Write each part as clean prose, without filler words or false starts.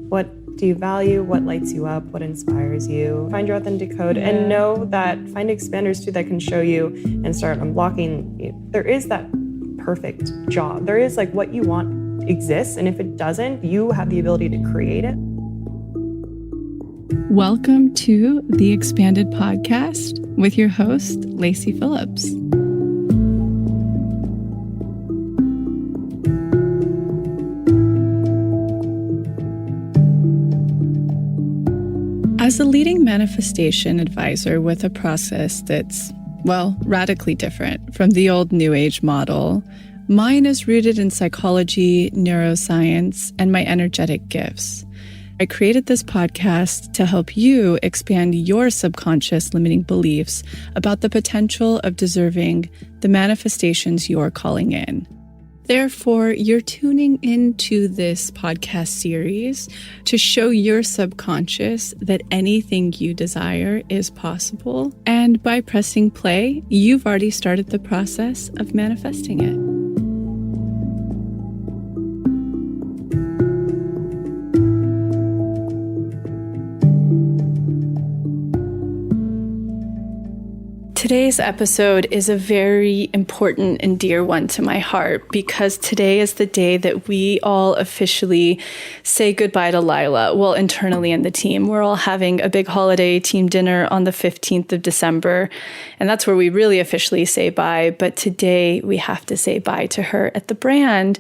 What do you value? What lights you up? What inspires you? Find your authentic code and know that find expanders too that can show you and start unblocking. There is that perfect job. There is like what you want exists. And if it doesn't, you have the ability to create it. Welcome to the Expanded Podcast with your host, Lacy Phillips. As a leading manifestation advisor with a process that's, radically different from the old New Age model, mine is rooted in psychology, neuroscience, and my energetic gifts. I created this podcast to help you expand your subconscious limiting beliefs about the potential of deserving the manifestations you're calling in. Therefore, you're tuning into this podcast series to show your subconscious that anything you desire is possible. And by pressing play, you've already started the process of manifesting it. Today's episode is a very important and dear one to my heart because today is the day that we all officially say goodbye to Lila. Well, internally in the team, we're all having a big holiday team dinner on the 15th of December, and that's where we really officially say bye. But today we have to say bye to her at the brand.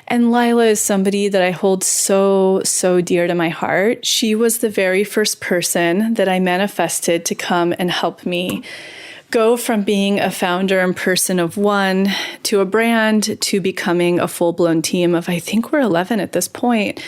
And Lila is somebody that I hold so dear to my heart. She was the very first person that I manifested to come and help me go from being a founder and person of one to a brand to becoming a full-blown team of, I think we're 11 at this point.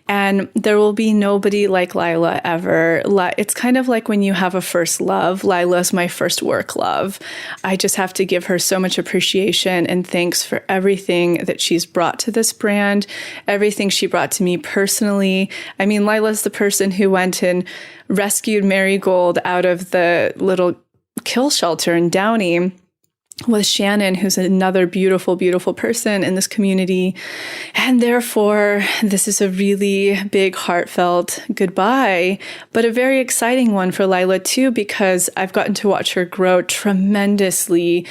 And there will be nobody like Lila ever. It's kind of like when you have a first love. Lila's my first work love. I just have to give her so much appreciation and thanks for everything that she's brought to this brand, everything she brought to me personally. I mean, Lila's the person who went and rescued Marigold out of the little kill shelter in Downey with Shannon, who's another beautiful, beautiful person in this community. And therefore, this is a really big, heartfelt goodbye, but a very exciting one for Lila too, because I've gotten to watch her grow tremendously,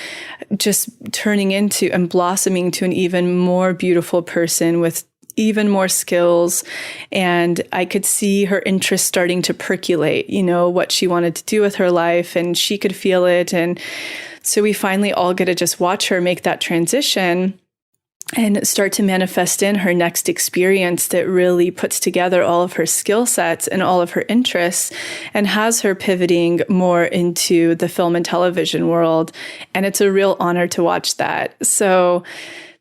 just turning into and blossoming to an even more beautiful person with even more skills. And I could see her interest starting to percolate, what she wanted to do with her life, and she could feel it. And so we finally all get to just watch her make that transition and start to manifest in her next experience that really puts together all of her skill sets and all of her interests and has her pivoting more into the film and television world. And it's a real honor to watch that. So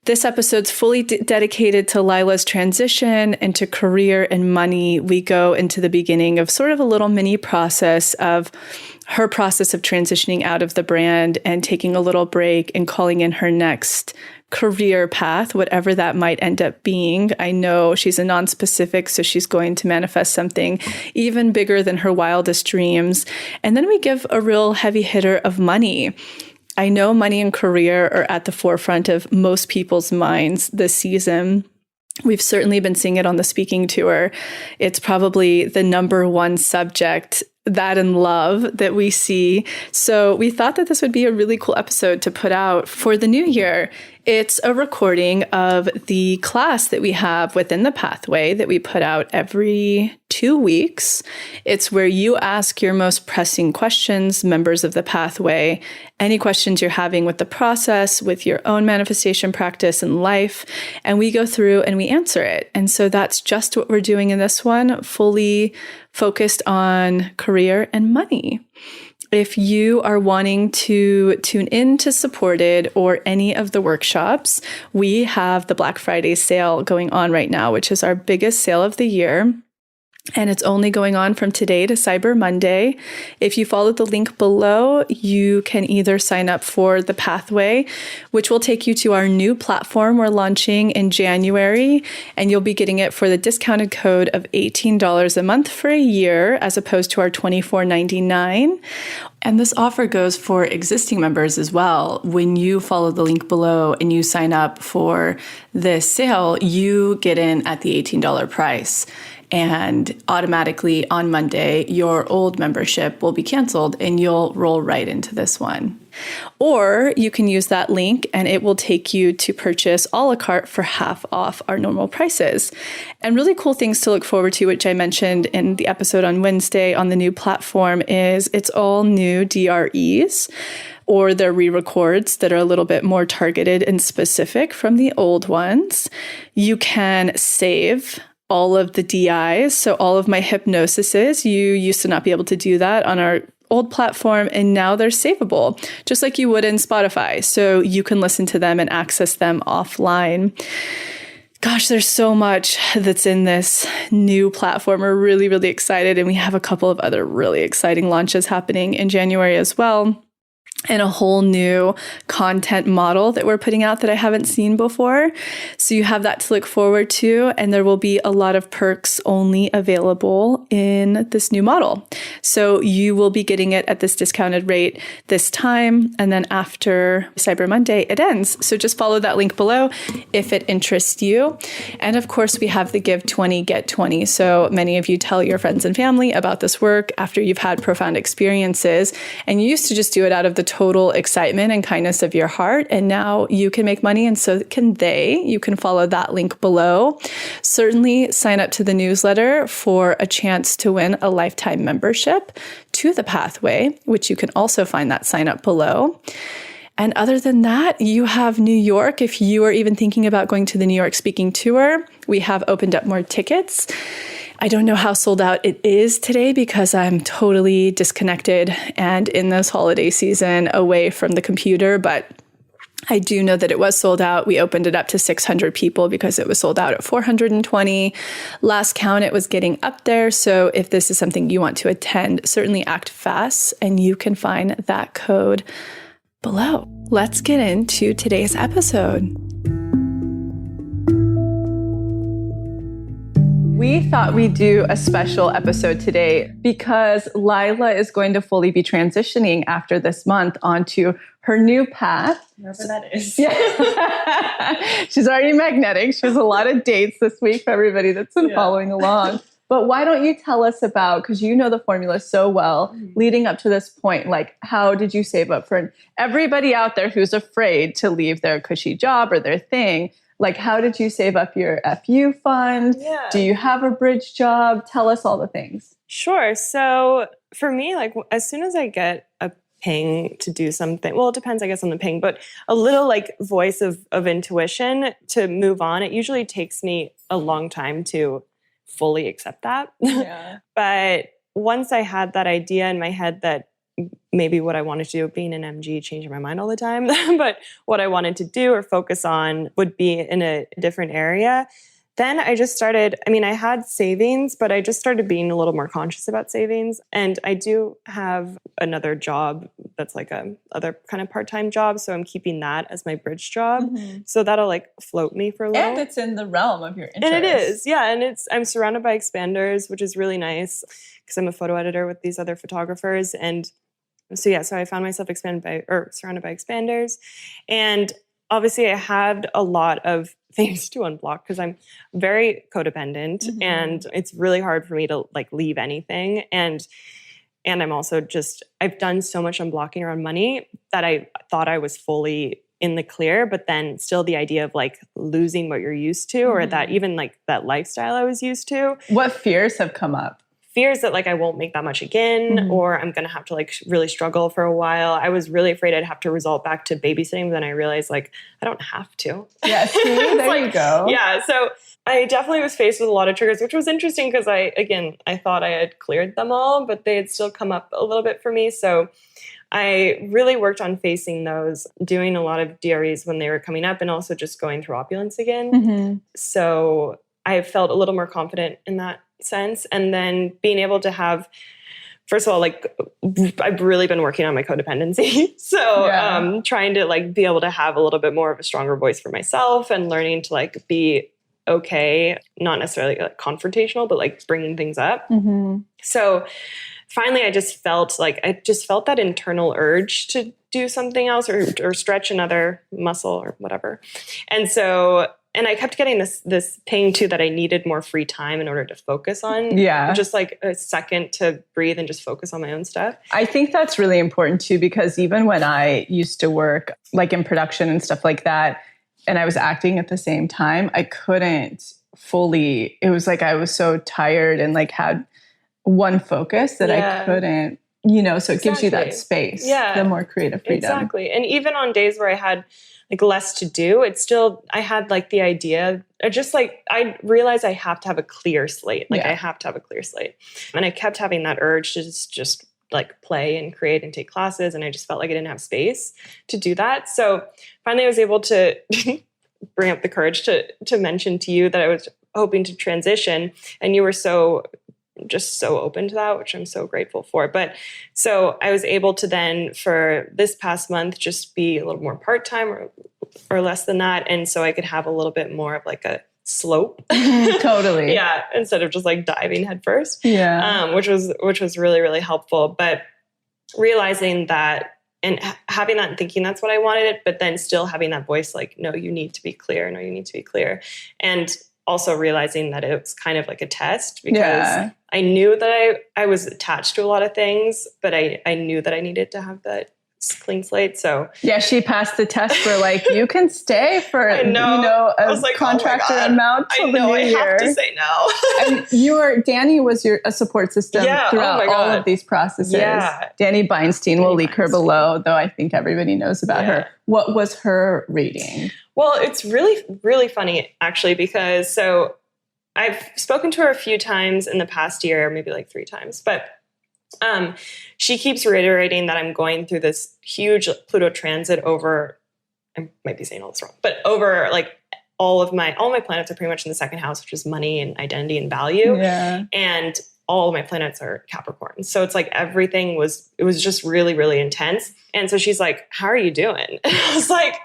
this episode's fully dedicated to Lila's transition into career and money. We go into the beginning of sort of a little mini process of her process of transitioning out of the brand and taking a little break and calling in her next career path, whatever that might end up being. I know she's a non-specific, so she's going to manifest something even bigger than her wildest dreams. And then we give a real heavy hitter of money. I know money and career are at the forefront of most people's minds this season. We've certainly been seeing it on the speaking tour. It's probably the number one subject, that and love, that we see. So we thought that this would be a really cool episode to put out for the new year. It's a recording of the class that we have within the pathway that we put out every 2 weeks. It's where you ask your most pressing questions, members of the pathway, any questions you're having with the process, with your own manifestation practice and life, and we go through and we answer it. And so that's just what we're doing in this one, fully focused on career and money. If you are wanting to tune in to Supported or any of the workshops, we have the Black Friday sale going on right now, which is our biggest sale of the year. And it's only going on from today to Cyber Monday. If you follow the link below, you can either sign up for the pathway, which will take you to our new platform we're launching in January, and you'll be getting it for the discounted code of $18 a month for a year, as opposed to our $24.99. And this offer goes for existing members as well. When you follow the link below and you sign up for this sale, you get in at the $18 price. and automatically on Monday, your old membership will be canceled and you'll roll right into this one. Or you can use that link and it will take you to purchase a la carte for half off our normal prices. And really cool things to look forward to, which I mentioned in the episode on Wednesday on the new platform, is it's all new DREs, or they're re-records that are a little bit more targeted and specific from the old ones. You can save all of the DIs. So all of my hypnosises, you used to not be able to do that on our old platform, and now they're savable, just like you would in Spotify. So you can listen to them and access them offline. Gosh, there's so much that's in this new platform. We're really, really excited. And we have a couple of other really exciting launches happening in January as well. And a whole new content model that we're putting out that I haven't seen before. So you have that to look forward to. And there will be a lot of perks only available in this new model. So you will be getting it at this discounted rate this time. And then after Cyber Monday, it ends. So just follow that link below if it interests you. And of course, we have the Give 20, Get 20. So many of you tell your friends and family about this work after you've had profound experiences. And you used to just do it out of the total excitement and kindness of your heart. And now you can make money, and so can they. You can follow that link below. Certainly sign up to the newsletter for a chance to win a lifetime membership to the pathway, which you can also find that sign up below. And other than that, you have New York. If you are even thinking about going to the New York speaking tour, we have opened up more tickets. I don't know how sold out it is today because I'm totally disconnected and in this holiday season away from the computer, but I do know that it was sold out. We opened it up to 600 people because it was sold out at 420. Last count, it was getting up there. So if this is something you want to attend, certainly act fast, and you can find that code below. Let's get into today's episode. We thought we'd do a special episode today because Lila is going to fully be transitioning after this month onto her new path. Wherever that is. Yeah. She's already magnetic. She has a lot of dates this week for everybody that's been following along. But why don't you tell us about, because you know the formula so well, leading up to this point, like how did you save up for everybody out there who's afraid to leave their cushy job or their thing? Like, how did you save up your FU fund? Yeah. Do you have a bridge job? Tell us all the things. Sure. So for me, like as soon as I get a ping to do something, well, it depends, I guess, on the ping, but a little like voice of intuition to move on, it usually takes me a long time to fully accept that. Yeah. But once I had that idea in my head that maybe what I wanted to do, being an MG, changing my mind all the time, but what I wanted to do or focus on would be in a different area. Then I just started, I had savings, but I just started being a little more conscious about savings. And I do have another job that's like a other kind of part-time job. So I'm keeping that as my bridge job. Mm-hmm. So that'll like float me for a little. And it's in the realm of your interest. And it is, yeah. And I'm surrounded by expanders, which is really nice because I'm a photo editor with these other photographers. And so I found myself surrounded by expanders. And obviously I had a lot of things to unblock because I'm very codependent, mm-hmm. and it's really hard for me to like leave anything. And I'm also I've done so much unblocking around money that I thought I was fully in the clear, but then still the idea of like losing what you're used to, mm-hmm. or that even like that lifestyle I was used to. What fears have come up? Fears that like I won't make that much again, mm-hmm. or I'm going to have to like really struggle for a while. I was really afraid I'd have to resort back to babysitting. But then I realized like I don't have to. Yeah, see, there you go. Yeah, so I definitely was faced with a lot of triggers, which was interesting because I thought I had cleared them all, but they had still come up a little bit for me. So I really worked on facing those, doing a lot of DREs when they were coming up, and also just going through opulence again. Mm-hmm. So I felt a little more confident in that sense. And then being able to have, first of all, like I've really been working on my codependency. So trying to like be able to have a little bit more of a stronger voice for myself and learning to like be okay, not necessarily like confrontational, but like bringing things up. Mm-hmm. So finally, I just felt that internal urge to do something else or stretch another muscle or whatever. And so and I kept getting this ping too that I needed more free time in order to focus on just like a second to breathe and just focus on my own stuff. I think that's really important too, because even when I used to work like in production and stuff like that, and I was acting at the same time, I couldn't fully, it was like I was so tired and like had one focus that I couldn't, so it gives you that space, the more creative freedom. Exactly. And even on days where I had like less to do, it's still, I had like the idea, just like, I realized I have to have a clear slate. Like I have to have a clear slate. And I kept having that urge to just like play and create and take classes. And I just felt like I didn't have space to do that. So finally I was able to bring up the courage to mention to you that I was hoping to transition. And you were so open to that, which I'm so grateful for. But so I was able to then for this past month, just be a little more part-time or less than that. And so I could have a little bit more of like a slope. Totally. Yeah. Instead of just like diving head first. Yeah. Which was really, really helpful. But realizing that and having that and thinking that's what I wanted, but then still having that voice like, no, you need to be clear. No, you need to be clear. And also realizing that it was kind of like a test because I knew that I was attached to a lot of things, but I knew that I needed to have that clean slate. So yeah, she passed the test for like, you can stay for, a like, contractor amount till the new year. I have to say no. And Danny was a support system throughout all of these processes. Yeah. Danny Beinstein, we'll link her below, though I think everybody knows about her. What was her reading? Well, it's really, really funny actually, because so I've spoken to her a few times in the past year, maybe like 3 times, but she keeps reiterating that I'm going through this huge Pluto transit over, I might be saying all this wrong, but over like all my planets are pretty much in the second house, which is money and identity and value. Yeah. And all of my planets are Capricorn. So it's like it was just really, really intense. And so she's like, how are you doing? And I was like,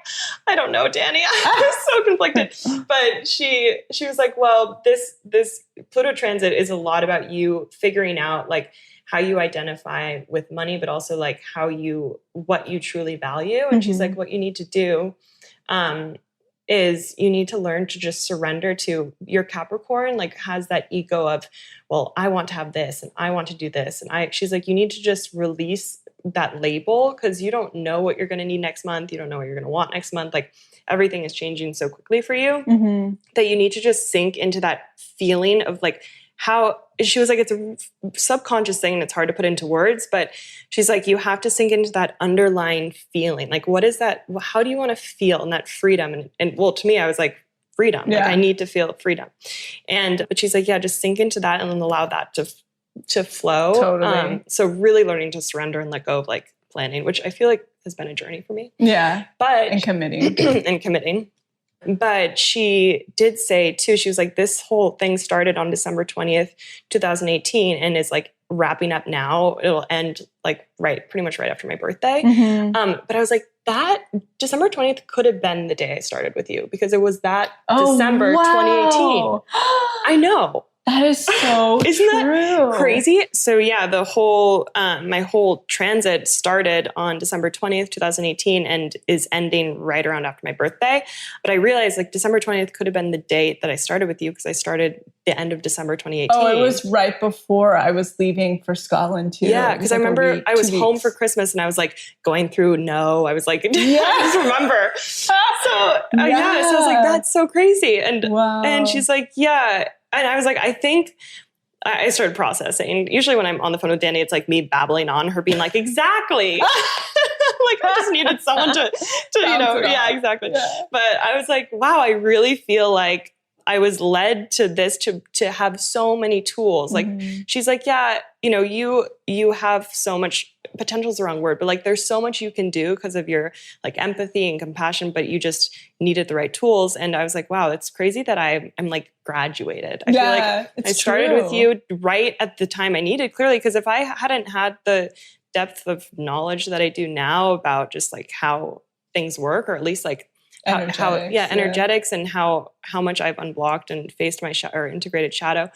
I don't know, Danny. I was so conflicted. But she was like, well, this Pluto transit is a lot about you figuring out like how you identify with money, but also like what you truly value. And she's like, what you need to do is you need to learn to just surrender to your Capricorn, like has that ego of, well, I want to have this and I want to do this. And she's like, you need to just release that label because you don't know what you're going to need next month. You don't know what you're going to want next month. Like everything is changing so quickly for you that you need to just sink into that feeling of like how she was like, it's a subconscious thing and it's hard to put into words, but she's like, you have to sink into that underlying feeling. Like, what is that? How do you want to feel in that freedom? And well, to me, I was like, freedom. Yeah. Like I need to feel freedom. But she's like, yeah, just sink into that and then allow that to flow. Totally. So really learning to surrender and let go of like planning, which I feel like has been a journey for me. Yeah. And committing. But she did say too, she was like, this whole thing started on December 20th, 2018 and is like wrapping up now. It'll end like pretty much right after my birthday. But I was like, that December 20th could have been the day I started with you because it was that December 2018. I know. That is so Isn't true. that crazy? So yeah, the whole, my whole transit started on December 20th, 2018 and is ending right around after my birthday. But I realized like December 20th could have been the date that I started with you because I started the end of December 2018. Oh, it was right before I was leaving for Scotland too. Yeah, because I remember I was home for Christmas and I was like going through I was like, I just remember. So so I was like, that's so crazy. And she's like, yeah. And I was like, I think I started processing. Usually when I'm on the phone with Danny, it's like me babbling on her being like, exactly. Like I just needed someone to yeah, exactly. Yeah. But I was like, wow, I really feel like I was led to this to have so many tools. Like she's like, yeah, you have so much, potential is the wrong word, but like there's so much you can do because of your like empathy and compassion, but you just needed the right tools. And I was like, wow, it's crazy that I'm like graduated. I feel like I started with you right at the time I needed, clearly, because if I hadn't had the depth of knowledge that I do now about just like how things work, or at least like energetics and how much I've unblocked and faced my or integrated shadow,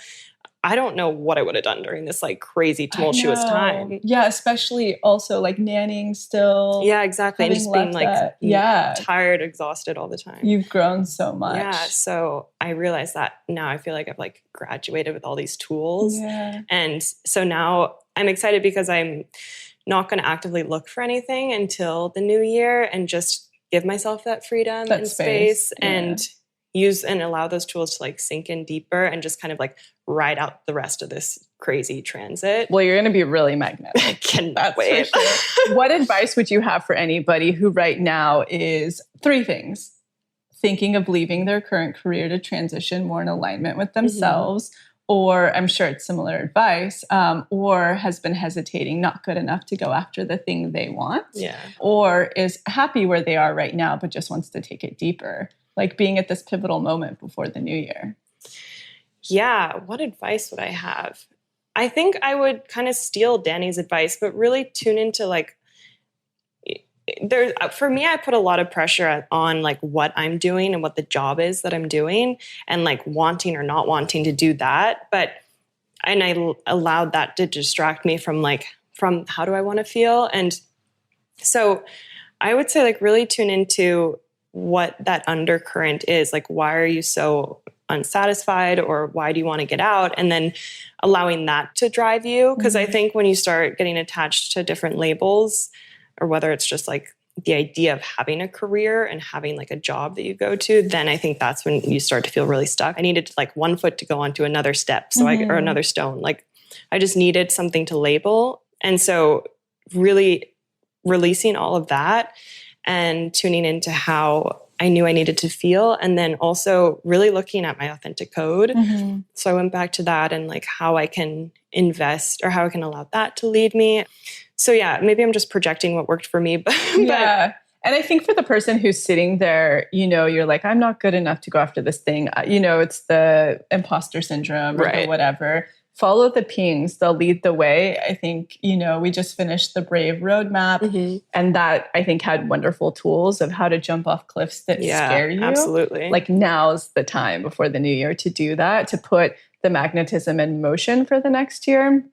I don't know what I would have done during this like crazy tumultuous time. Yeah, especially also like nannying still. Yeah, exactly. And just being like tired, exhausted all the time. You've grown so much. Yeah. So I realized that now I feel like I've like graduated with all these tools. Yeah. And so now I'm excited because I'm not going to actively look for anything until the new year and just give myself that freedom and space and use and allow those tools to like sink in deeper and just kind of like ride out the rest of this crazy transit. Well, you're going to be really magnetic. I cannot wait. For sure. What advice would you have for anybody who right now is 3 things? Thinking of leaving their current career to transition more in alignment with themselves, or I'm sure it's similar advice, or has been hesitating, not good enough to go after the thing they want, or is happy where they are right now, but just wants to take it deeper, like being at this pivotal moment before the new year. Yeah. What advice would I have? I think I would kind of steal Danny's advice, but really tune into like, for me, I put a lot of pressure on like what I'm doing and what the job is that I'm doing and like wanting or not wanting to do that. And I allowed that to distract me from how do I want to feel? And so I would say like really tune into what that undercurrent is. Like, why are you so unsatisfied or why do you want to get out? And then allowing that to drive you. Because I think when you start getting attached to different labels, or whether it's just like the idea of having a career and having like a job that you go to, then I think that's when you start to feel really stuck. I needed like one foot to go onto another step. So or another stone. Like I just needed something to label. And so really releasing all of that and tuning into how I knew I needed to feel. And then also really looking at my authentic code. So I went back to that and like how I can invest or how I can allow that to lead me. So yeah, maybe I'm just projecting what worked for me. But yeah. And I think for the person who's sitting there, you're like, I'm not good enough to go after this thing. It's the imposter syndrome or the whatever. Follow the pings. They'll lead the way. I think, we just finished the Brave roadmap and that I think had wonderful tools of how to jump off cliffs that scare you. Absolutely. Like now's the time before the new year to do that, to put the magnetism in motion for the next year.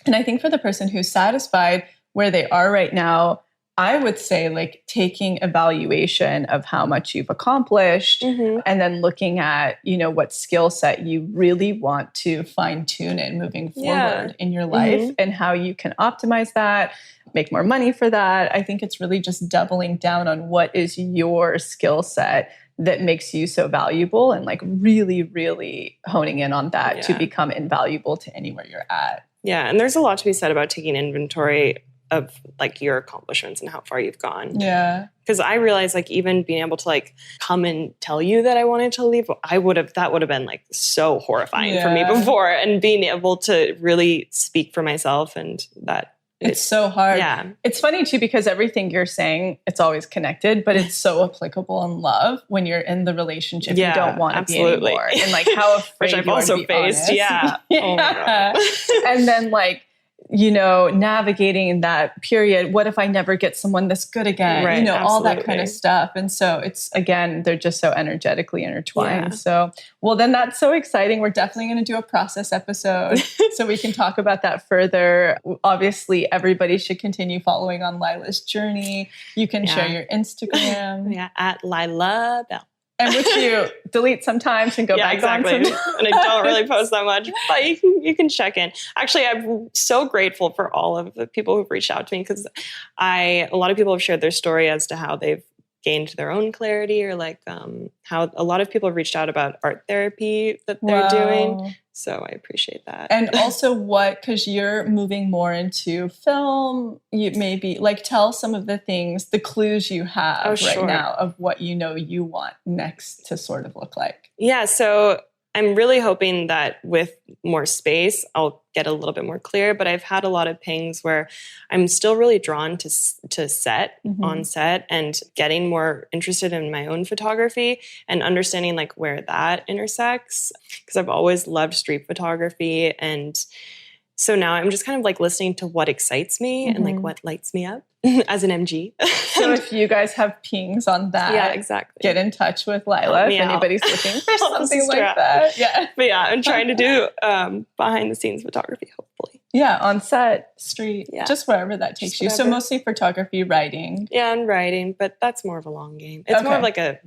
And I think for the person who's satisfied where they are right now, I would say like taking evaluation of how much you've accomplished and then looking at, what skill set you really want to fine tune in moving forward in your life and how you can optimize that, make more money for that. I think it's really just doubling down on what is your skill set that makes you so valuable and like really, really honing in on that to become invaluable to anywhere you're at. Yeah. And there's a lot to be said about taking inventory of like your accomplishments and how far you've gone. Yeah. Because I realized like even being able to like come and tell you that I wanted to leave, that would have been like so horrifying for me before. And being able to really speak for myself and that. It's so hard. Yeah. It's funny too, because everything you're saying, it's always connected, but it's so applicable in love when you're in the relationship you don't want to be anymore. And like how afraid Which I've you also are to be faced. honest. Yeah. Oh my God. And then like, navigating that period. What if I never get someone this good again? Right, all that kind of stuff. And so it's, again, they're just so energetically intertwined. Yeah. So, well, then that's so exciting. We're definitely going to do a process episode so we can talk about that further. Obviously, everybody should continue following on Lila's journey. You can share your Instagram. At Lila Bell. And which you delete sometimes and go back on sometimes. And I don't really post that much, but you can check in. Actually, I'm so grateful for all of the people who've reached out to me because a lot of people have shared their story as to how they've gained their own clarity or like how a lot of people have reached out about art therapy that they're doing. So I appreciate that. And also because you're moving more into film, you maybe like tell some of the things, the clues you have now of what you want next to sort of look like. Yeah. So I'm really hoping that with more space, I'll get a little bit more clear, but I've had a lot of pings where I'm still really drawn to set, on set, and getting more interested in my own photography and understanding like where that intersects, because I've always loved street photography. And So now I'm just kind of like listening to what excites me and like what lights me up as an MG. So if you guys have pings on that, yeah, exactly. get in touch with Lila if anybody's looking for something like that. Yeah. But yeah, I'm trying to do behind the scenes photography, hopefully. Yeah, on set, street, just wherever that takes Just you. whatever. So mostly photography, writing. Yeah, and writing, but that's more of a long game. It's more of like a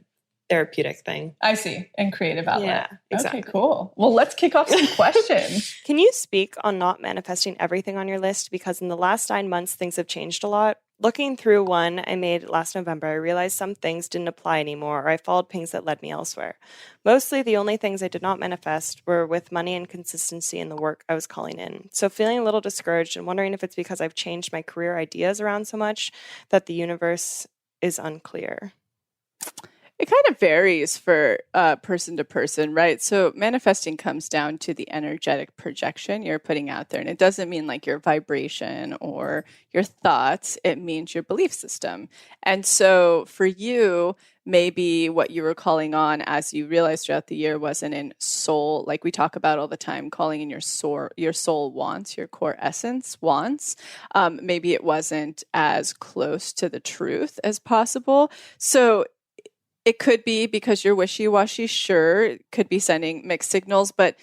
therapeutic thing. I see. And creative outlet. Yeah, exactly. Okay, cool. Well, let's kick off some questions. Can you speak on not manifesting everything on your list? Because in the last 9 months, things have changed a lot. Looking through one I made last November, I realized some things didn't apply anymore, or I followed pings that led me elsewhere. Mostly the only things I did not manifest were with money and consistency in the work I was calling in. So feeling a little discouraged and wondering if it's because I've changed my career ideas around so much that the universe is unclear. It kind of varies for person to person, right? So manifesting comes down to the energetic projection you're putting out there. And it doesn't mean like your vibration or your thoughts. It means your belief system. And so for you, maybe what you were calling on as you realized throughout the year wasn't in soul, like we talk about all the time, calling in your soul wants, your core essence wants. Maybe it wasn't as close to the truth as possible. So it could be because you're wishy-washy, sure. It could be sending mixed signals. But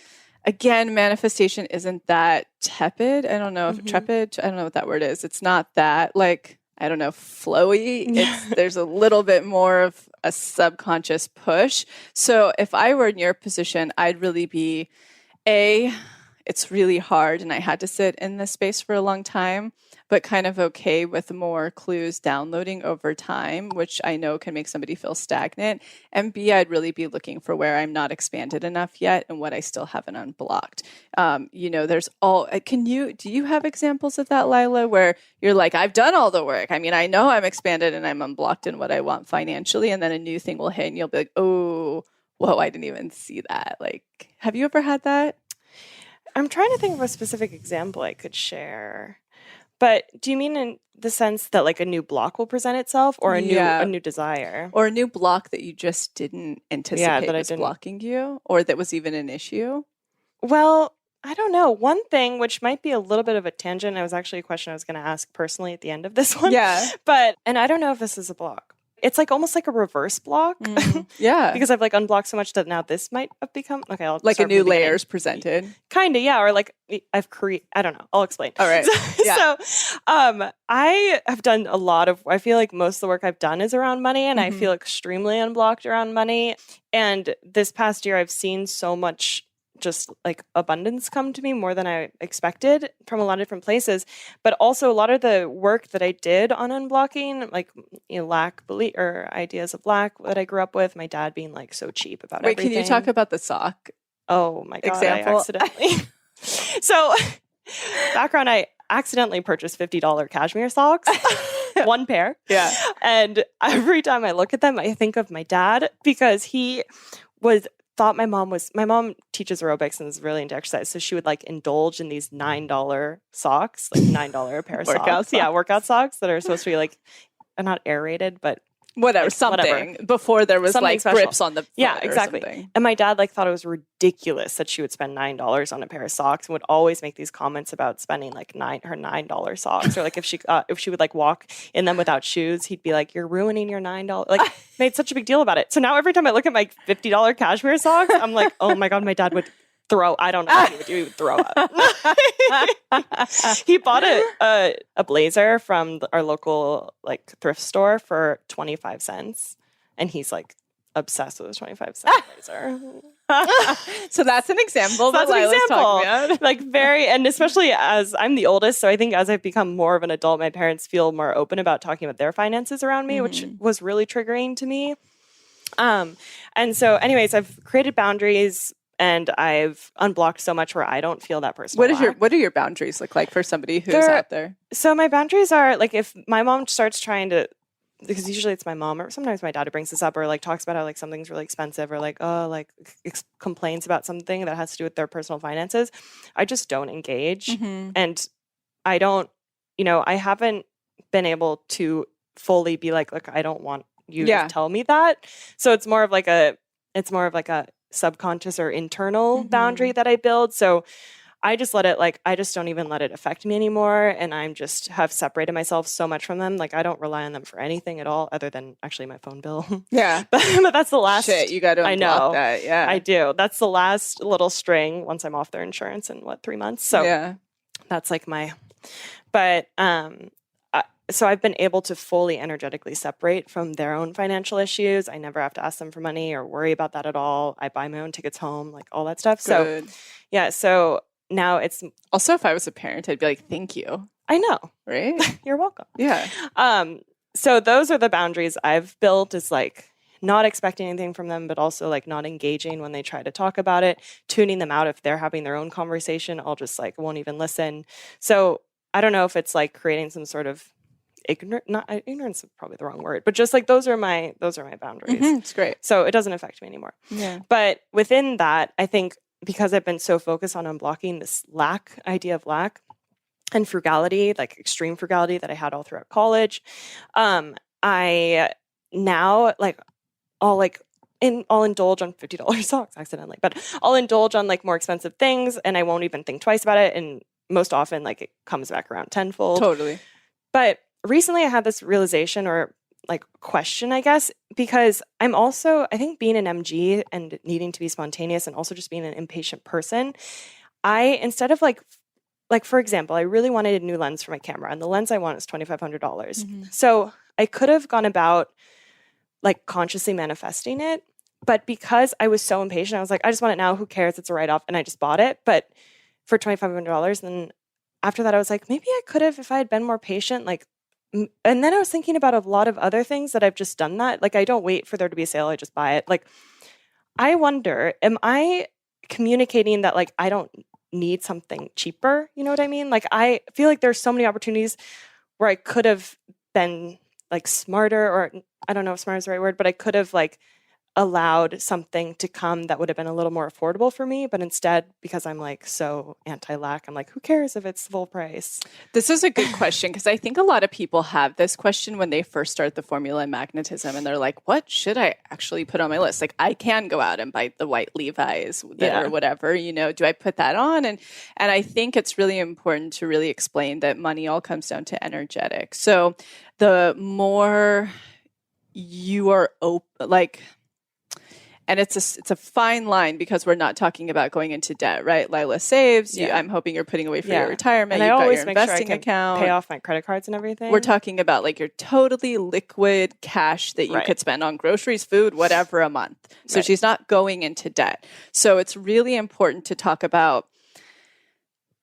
again, manifestation isn't that tepid. I don't know if trepid, I don't know what that word is. It's not that like, I don't know, flowy. There's a little bit more of a subconscious push. So if I were in your position, I'd really be, it's really hard and I had to sit in this space for a long time, but kind of okay with more clues downloading over time, which I know can make somebody feel stagnant. And B, I'd really be looking for where I'm not expanded enough yet and what I still haven't unblocked. There's do you have examples of that, Lila, where you're like, I've done all the work. I mean, I know I'm expanded and I'm unblocked in what I want financially. And then a new thing will hit and you'll be like, oh, whoa, I didn't even see that. Like, have you ever had that? I'm trying to think of a specific example I could share. But do you mean in the sense that like a new block will present itself or a new desire? Or a new block that you just didn't anticipate was blocking you or that was even an issue? Well, I don't know. One thing, which might be a little bit of a tangent, it was actually a question I was going to ask personally at the end of this one. Yeah. And I don't know if this is a block. It's like almost like a reverse block. Yeah. Because I've like unblocked so much that now this might have become I'll like a new layer's presented. Kind of, yeah. Or like I've created, I don't know. I'll explain. All right. Yeah. So I have done a lot of, I feel like most of the work I've done is around money and I feel extremely unblocked around money. And this past year I've seen so much just like abundance come to me more than I expected from a lot of different places. But also a lot of the work that I did on unblocking, like lack belief or ideas of lack that I grew up with, my dad being like so cheap about everything. Wait, can you talk about the sock? Oh my God, example? I accidentally. So background, I accidentally purchased $50 cashmere socks. One pair. Yeah. And every time I look at them, I think of my dad because he thought my mom teaches aerobics and is really into exercise. So she would like indulge in these $9 socks, like $9 a pair of socks. Yeah, workout socks that are supposed to be like, not aerated, but something before there was something like special. grips on the foot. Yeah, exactly. And my dad like thought it was ridiculous that she would spend $9 on a pair of socks and would always make these comments about spending like her $9 socks, or like if she would like walk in them without shoes, he'd be like, "You're ruining your $9." Like made such a big deal about it. So now every time I look at my $50 cashmere socks, I'm like, "Oh my God, my dad would throw." I don't know what he would do. He would throw up. He bought a blazer from our local like thrift store for 25 cents, and he's like obsessed with a 25-cent blazer. So that's an example. That's an example. Like and especially as I'm the oldest, so I think as I've become more of an adult, my parents feel more open about talking about their finances around me, which was really triggering to me. And so, anyways, I've created boundaries. And I've unblocked so much where I don't feel that person. What do your boundaries look like for somebody who's out there? So my boundaries are like if my mom starts trying to, because usually it's my mom or sometimes my dad who brings this up or like talks about how like something's really expensive or like complains about something that has to do with their personal finances, I just don't engage. And I don't, I haven't been able to fully be like, look, I don't want you to tell me that. So it's more of like a subconscious or internal boundary that I build. So I just let it, like, I just don't even let it affect me anymore. And I'm just have separated myself so much from them. Like, I don't rely on them for anything at all other than actually my phone bill. Yeah. But that's the last. Shit, you got to unblock I know that. Yeah. I do. That's the last little string once I'm off their insurance in 3 months. So yeah. that's like but so I've been able to fully energetically separate from their own financial issues. I never have to ask them for money or worry about that at all. I buy my own tickets home, like all that stuff. Good. So yeah, so now it's also, if I was a parent, I'd be like, thank you. I know. Right? You're welcome. Yeah. So those are the boundaries I've built, is like not expecting anything from them, but also like not engaging when they try to talk about it, tuning them out. If they're having their own conversation, I'll just like won't even listen. So I don't know if it's like creating some sort of ignorance is probably the wrong word, but just like those are my boundaries. It's great. So it doesn't affect me anymore. Yeah. But within that, I think because I've been so focused on unblocking this idea of lack and frugality, like extreme frugality that I had all throughout college, I now I'll indulge on $50 socks accidentally, but I'll indulge on like more expensive things and I won't even think twice about it. And most often, like, it comes back around tenfold. Totally. But recently I had this realization or like question, I guess, because I'm also, I think being an MG and needing to be spontaneous and also just being an impatient person, instead of like for example, I really wanted a new lens for my camera and the lens I want is $2,500. Mm-hmm. So I could have gone about like consciously manifesting it, but because I was so impatient, I was like, I just want it now. Who cares? It's a write-off. And I just bought it, but for $2,500. And after that, I was like, maybe I could have, if I had been more patient, like, and then I was thinking about a lot of other things that I've just done that. Like, I don't wait for there to be a sale. I just buy it. Like, I wonder, am I communicating that, like, I don't need something cheaper? You know what I mean? Like, I feel like there's so many opportunities where I could have been like smarter, or I don't know if smart is the right word, but I could have like allowed something to come that would have been a little more affordable for me. But instead, because I'm like so anti-lack, I'm like, who cares if it's full price? This is a good question, because I think a lot of people have this question when they first start the formula in magnetism, and they're like, what should I actually put on my list? Like, I can go out and buy the white Levi's or whatever, do I put that on? And I think it's really important to really explain that money all comes down to energetic. So the more you are open, like, and it's a fine line, because we're not talking about going into debt, right? Lila saves. Yeah. I'm hoping you're putting away for your retirement. And You've I always got your make investing sure I can account. pay off my credit cards and everything. We're talking about like your totally liquid cash that you could spend on groceries, food, whatever a month. So she's not going into debt. So it's really important to talk about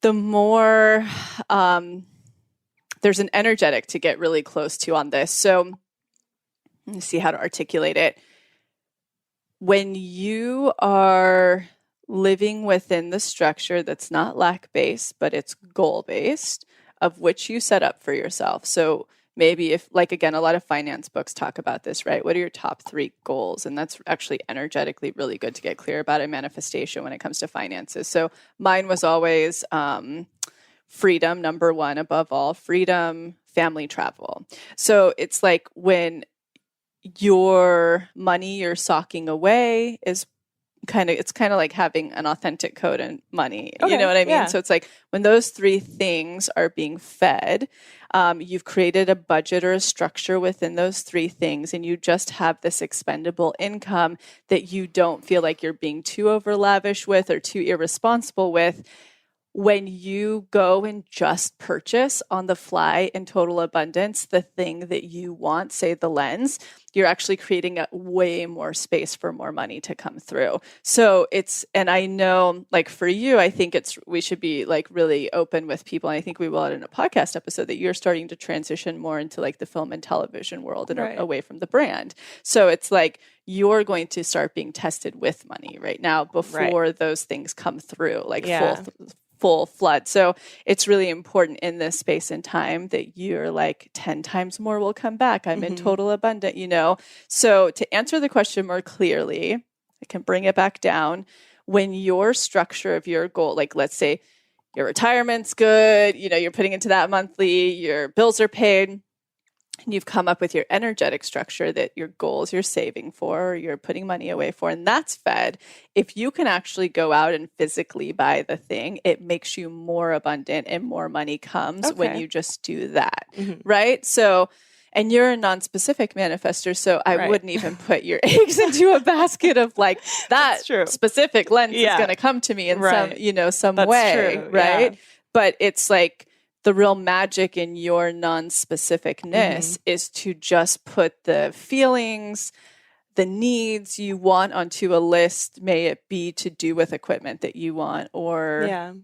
the more there's an energetic to get really close to on this. So let me see how to articulate it. When you are living within the structure that's not lack-based, but it's goal-based, of which you set up for yourself. So maybe if, like, again, a lot of finance books talk about this, right? What are your top 3 goals? And that's actually energetically really good to get clear about in manifestation when it comes to finances. So mine was always freedom, number 1, above all, freedom, family, travel. So it's like when your money you're socking away is it's kind of like having an authentic code in money. Okay, you know what I mean? Yeah. So it's like when those 3 things are being fed, you've created a budget or a structure within those 3 things, and you just have this expendable income that you don't feel like you're being too over lavish with or too irresponsible with. When you go and just purchase on the fly in total abundance the thing that you want, say the lens, you're actually creating a way more space for more money to come through. So and I know, like, for you, I think we should be like really open with people. And I think we will in a podcast episode that you're starting to transition more into like the film and television world and away from the brand. So it's like you're going to start being tested with money right now before those things come through, like full flood. So it's really important in this space and time that you're like 10 times more will come back. I'm in total abundant, So to answer the question more clearly, I can bring it back down. When your structure of your goal, like let's say your retirement's good, you're putting into that monthly, your bills are paid, and you've come up with your energetic structure that your goals you're saving for, or you're putting money away for, and that's fed. If you can actually go out and physically buy the thing, it makes you more abundant and more money comes when you just do that, right? So, and you're a non-specific manifester, so I wouldn't even put your eggs into a basket of like that specific lens is going to come to me in some way, right? Yeah. But it's like the real magic in your non-specificness is to just put the feelings, the needs you want onto a list, may it be to do with equipment that you want or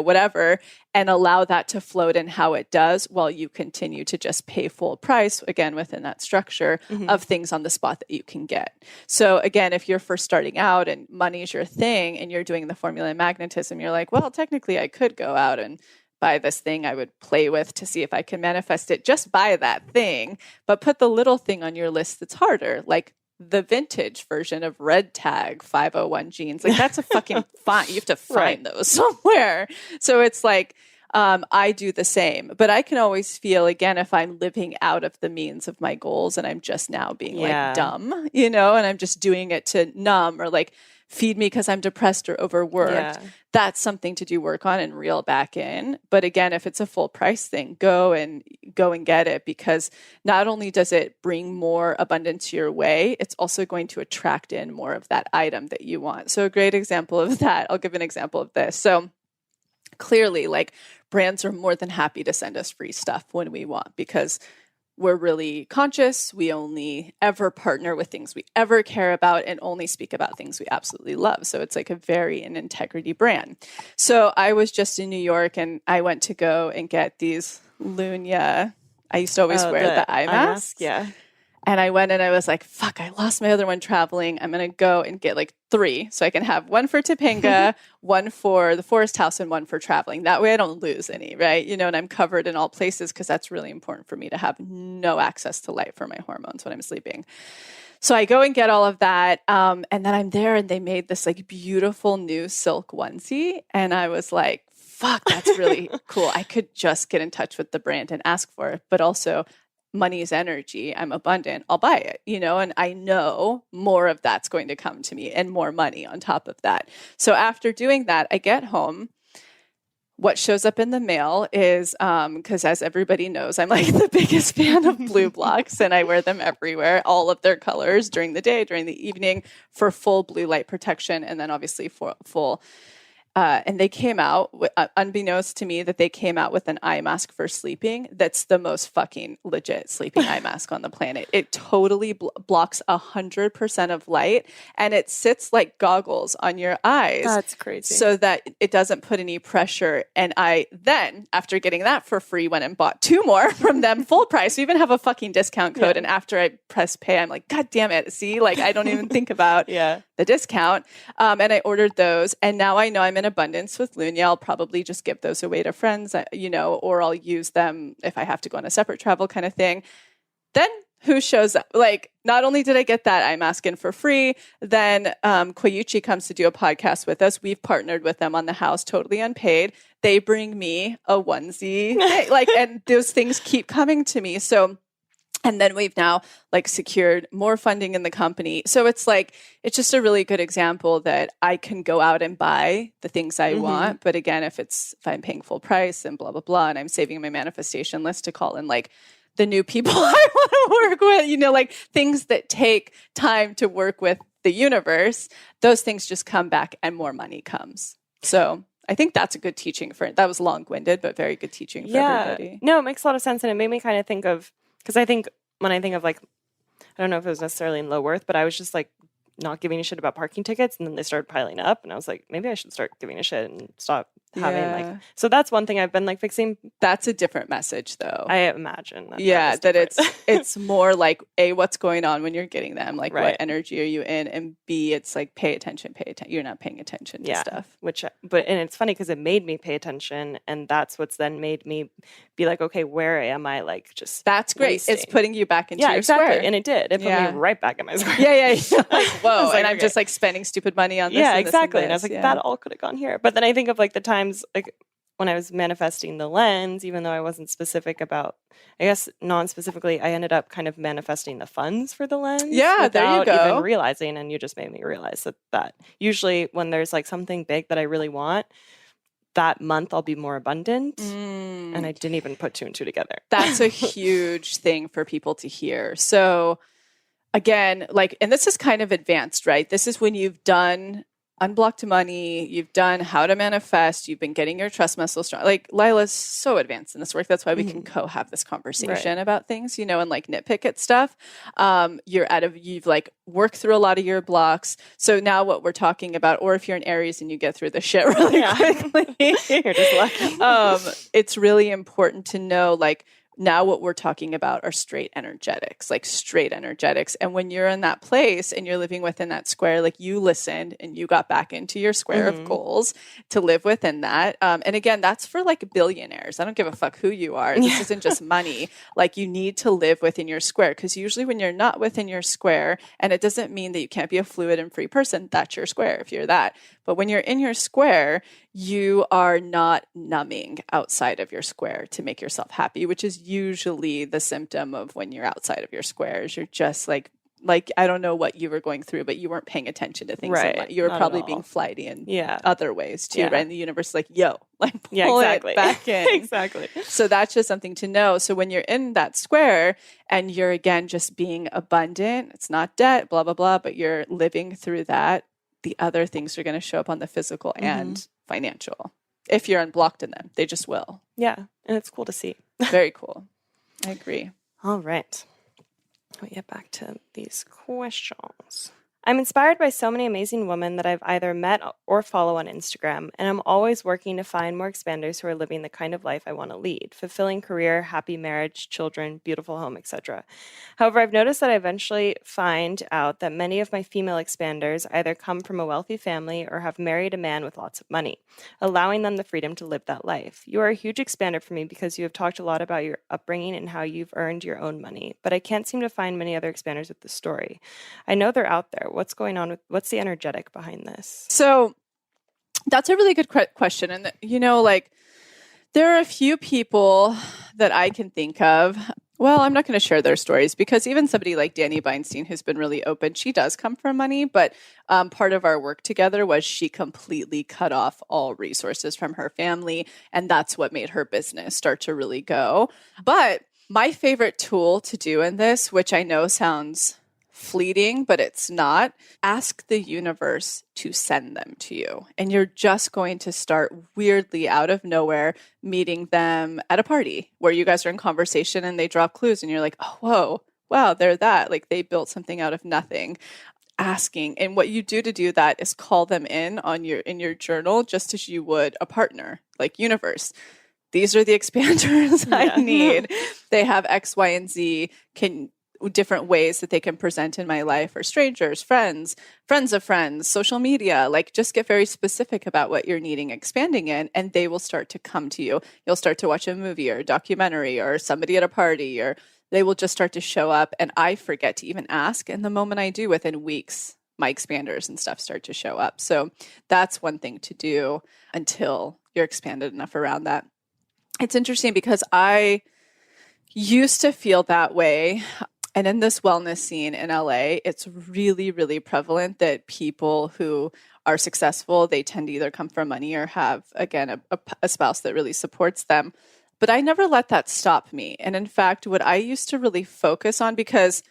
whatever, and allow that to float in how it does while you continue to just pay full price, again, within that structure of things on the spot that you can get. So again, if you're first starting out and money is your thing and you're doing the formula of magnetism, you're like, well, technically I could go out and buy this thing I would play with to see if I can manifest it. Just buy that thing, but put the little thing on your list that's harder, like the vintage version of Red Tag 501 jeans. Like that's a fucking font. You have to find those somewhere. So it's like, I do the same, but I can always feel, again, if I'm living out of the means of my goals and I'm just now being like dumb, and I'm just doing it to numb or like feed me because I'm depressed or overworked. That's something to do work on and reel back in. But again, if it's a full price thing, go and get it, because not only does it bring more abundance your way, it's also going to attract in more of that item that you want. So a great example of that, I'll give an example of this. So clearly, like, brands are more than happy to send us free stuff when we want, because we're really conscious. We only ever partner with things we ever care about and only speak about things we absolutely love. So it's like a very an integrity brand. So I was just in New York and I went to go and get these Lunia. I used to always wear the eye mask. Yeah. And I went and I was like, fuck, I lost my other one traveling. I'm going to go and get like 3. So I can have one for Topanga, one for the Forest House, and one for traveling. That way I don't lose any, right? And I'm covered in all places, because that's really important for me to have no access to light for my hormones when I'm sleeping. So I go and get all of that. And then I'm there and they made this like beautiful new silk onesie. And I was like, fuck, that's really cool. I could just get in touch with the brand and ask for it. But also, money is energy. I'm abundant. I'll buy it, and I know more of that's going to come to me and more money on top of that. So after doing that, I get home. What shows up in the mail is, because as everybody knows, I'm like the biggest fan of blue blocks and I wear them everywhere, all of their colors during the day, during the evening, for full blue light protection. And then obviously for full and they came out, unbeknownst to me, that they came out with an eye mask for sleeping that's the most fucking legit sleeping eye mask on the planet. It totally blocks 100% of light, and it sits like goggles on your eyes. That's crazy. So that it doesn't put any pressure. And I then, after getting that for free, went and bought 2 more from them full price. We even have a fucking discount code. Yeah. And after I press pay, I'm like, God damn it. See, like I don't even think about the discount. And I ordered those. And now I know I'm in abundance with Lunia. I'll probably just give those away to friends, or I'll use them if I have to go on a separate travel kind of thing. Then who shows up? Like, not only did I get that eye mask in for free, then Koyuchi comes to do a podcast with us. We've partnered with them on the house, totally unpaid. They bring me a onesie, and those things keep coming to me. So, and then we've now secured more funding in the company. So it's just a really good example that I can go out and buy the things I want. But again, if I'm paying full price and blah, blah, blah, and I'm saving my manifestation list to call in the new people I want to work with, things that take time to work with the universe, those things just come back and more money comes. So I think that's a good teaching that was long-winded, but very good teaching for everybody. No, it makes a lot of sense. And it made me kind of think of, because I think when I think of I don't know if it was necessarily in low worth, but I was just not giving a shit about parking tickets, and then they started piling up, and I was like, maybe I should start giving a shit and stop having so that's one thing I've been fixing. That's a different message though, I imagine. That it's more A, what's going on when you're getting them, what energy are you in, and B, it's pay attention, you're not paying attention to stuff, and it's funny because it made me pay attention, and that's what's then made me be okay, where am I just that's great wasting. It's putting you back into your square, and it did. It put me right back in my square. Whoa. And I'm just spending stupid money on this. Yeah, exactly. And I was that all could have gone here. But then I think of the times when I was manifesting the lens, even though I wasn't specific about, I guess non-specifically, I ended up kind of manifesting the funds for the lens. Yeah, there you without go. even realizing. And you just made me realize that usually when there's like something big that I really want, that month I'll be more abundant. And I didn't even put 2 and 2 together. That's a huge thing for people to hear. So again, like, and this is kind of advanced, right? This is when you've done unblocked money, you've done how to manifest, you've been getting your trust muscle strong. Like Lila's so advanced in this work. That's why we can have this conversation about things, and like nitpick at stuff. You've like worked through a lot of your blocks. So now what we're talking about, or if you're an Aries and you get through the shit really quickly, You're just lucky. It's really important to know, like, now what we're talking about are straight energetics. And when you're in that place and you're living within that square, like you listened and you got back into your square of goals to live within that. And again, that's for like billionaires. I don't give a fuck who you are. This isn't just money. Like you need to live within your square, because usually when you're not within your square, and it doesn't mean that you can't be a fluid and free person, that's your square if you're that. But when you're in your square, you are not numbing outside of your square to make yourself happy, which is usually the symptom of when you're outside of your squares. You're just like I don't know what you were going through, but you weren't paying attention to things. Right. You were Not probably at all. being flighty in Yeah. other ways too, Yeah. right? And the universe is like, yo, like pull exactly. it back in. Exactly. So that's just something to know. So when you're in that square and you're, again, just being abundant, it's not debt, blah, blah, blah, but you're living through that, the other things are going to show up on the physical and financial. If you're unblocked in them, they just will. Yeah. And it's cool to see. Very cool. I agree. All right. Let me get back to these questions. I'm inspired by so many amazing women that I've either met or follow on Instagram, and I'm always working to find more expanders who are living the kind of life I want to lead: fulfilling career, happy marriage, children, beautiful home, etc. However, I've noticed that I eventually find out that many of my female expanders either come from a wealthy family or have married a man with lots of money, allowing them the freedom to live that life. You are a huge expander for me because you have talked a lot about your upbringing and how you've earned your own money, but I can't seem to find many other expanders with this story. I know they're out there. What's going on what's the energetic behind this? So that's a really good question. And, like, there are a few people that I can think of. Well, I'm not going to share their stories, because even somebody like Danny Beinstein, who's been really open, she does come from money, but part of our work together was she completely cut off all resources from her family. And that's what made her business start to really go. But my favorite tool to do in this, which I know sounds fleeting, but it's not, ask the universe to send them to you. And you're just going to start weirdly out of nowhere meeting them at a party where you guys are in conversation and they drop clues and you're like, oh, whoa, wow, they're that. Like they built something out of nothing. Asking. And what you do to do that is call them in your journal, just as you would a partner. Like, universe, these are the expanders I need. They have X, Y, and Z. Different ways that they can present in my life, or strangers, friends of friends, social media. Like, just get very specific about what you're needing expanding in, and they will start to come to you. You'll start to watch a movie or a documentary or somebody at a party, or they will just start to show up. And I forget to even ask. And the moment I do, within weeks, my expanders and stuff start to show up. So that's one thing to do until you're expanded enough around that. It's interesting because I used to feel that way. And in this wellness scene in LA, it's really, really prevalent that people who are successful, they tend to either come from money or have, again, a spouse that really supports them. But I never let that stop me. And in fact, what I used to really focus on, because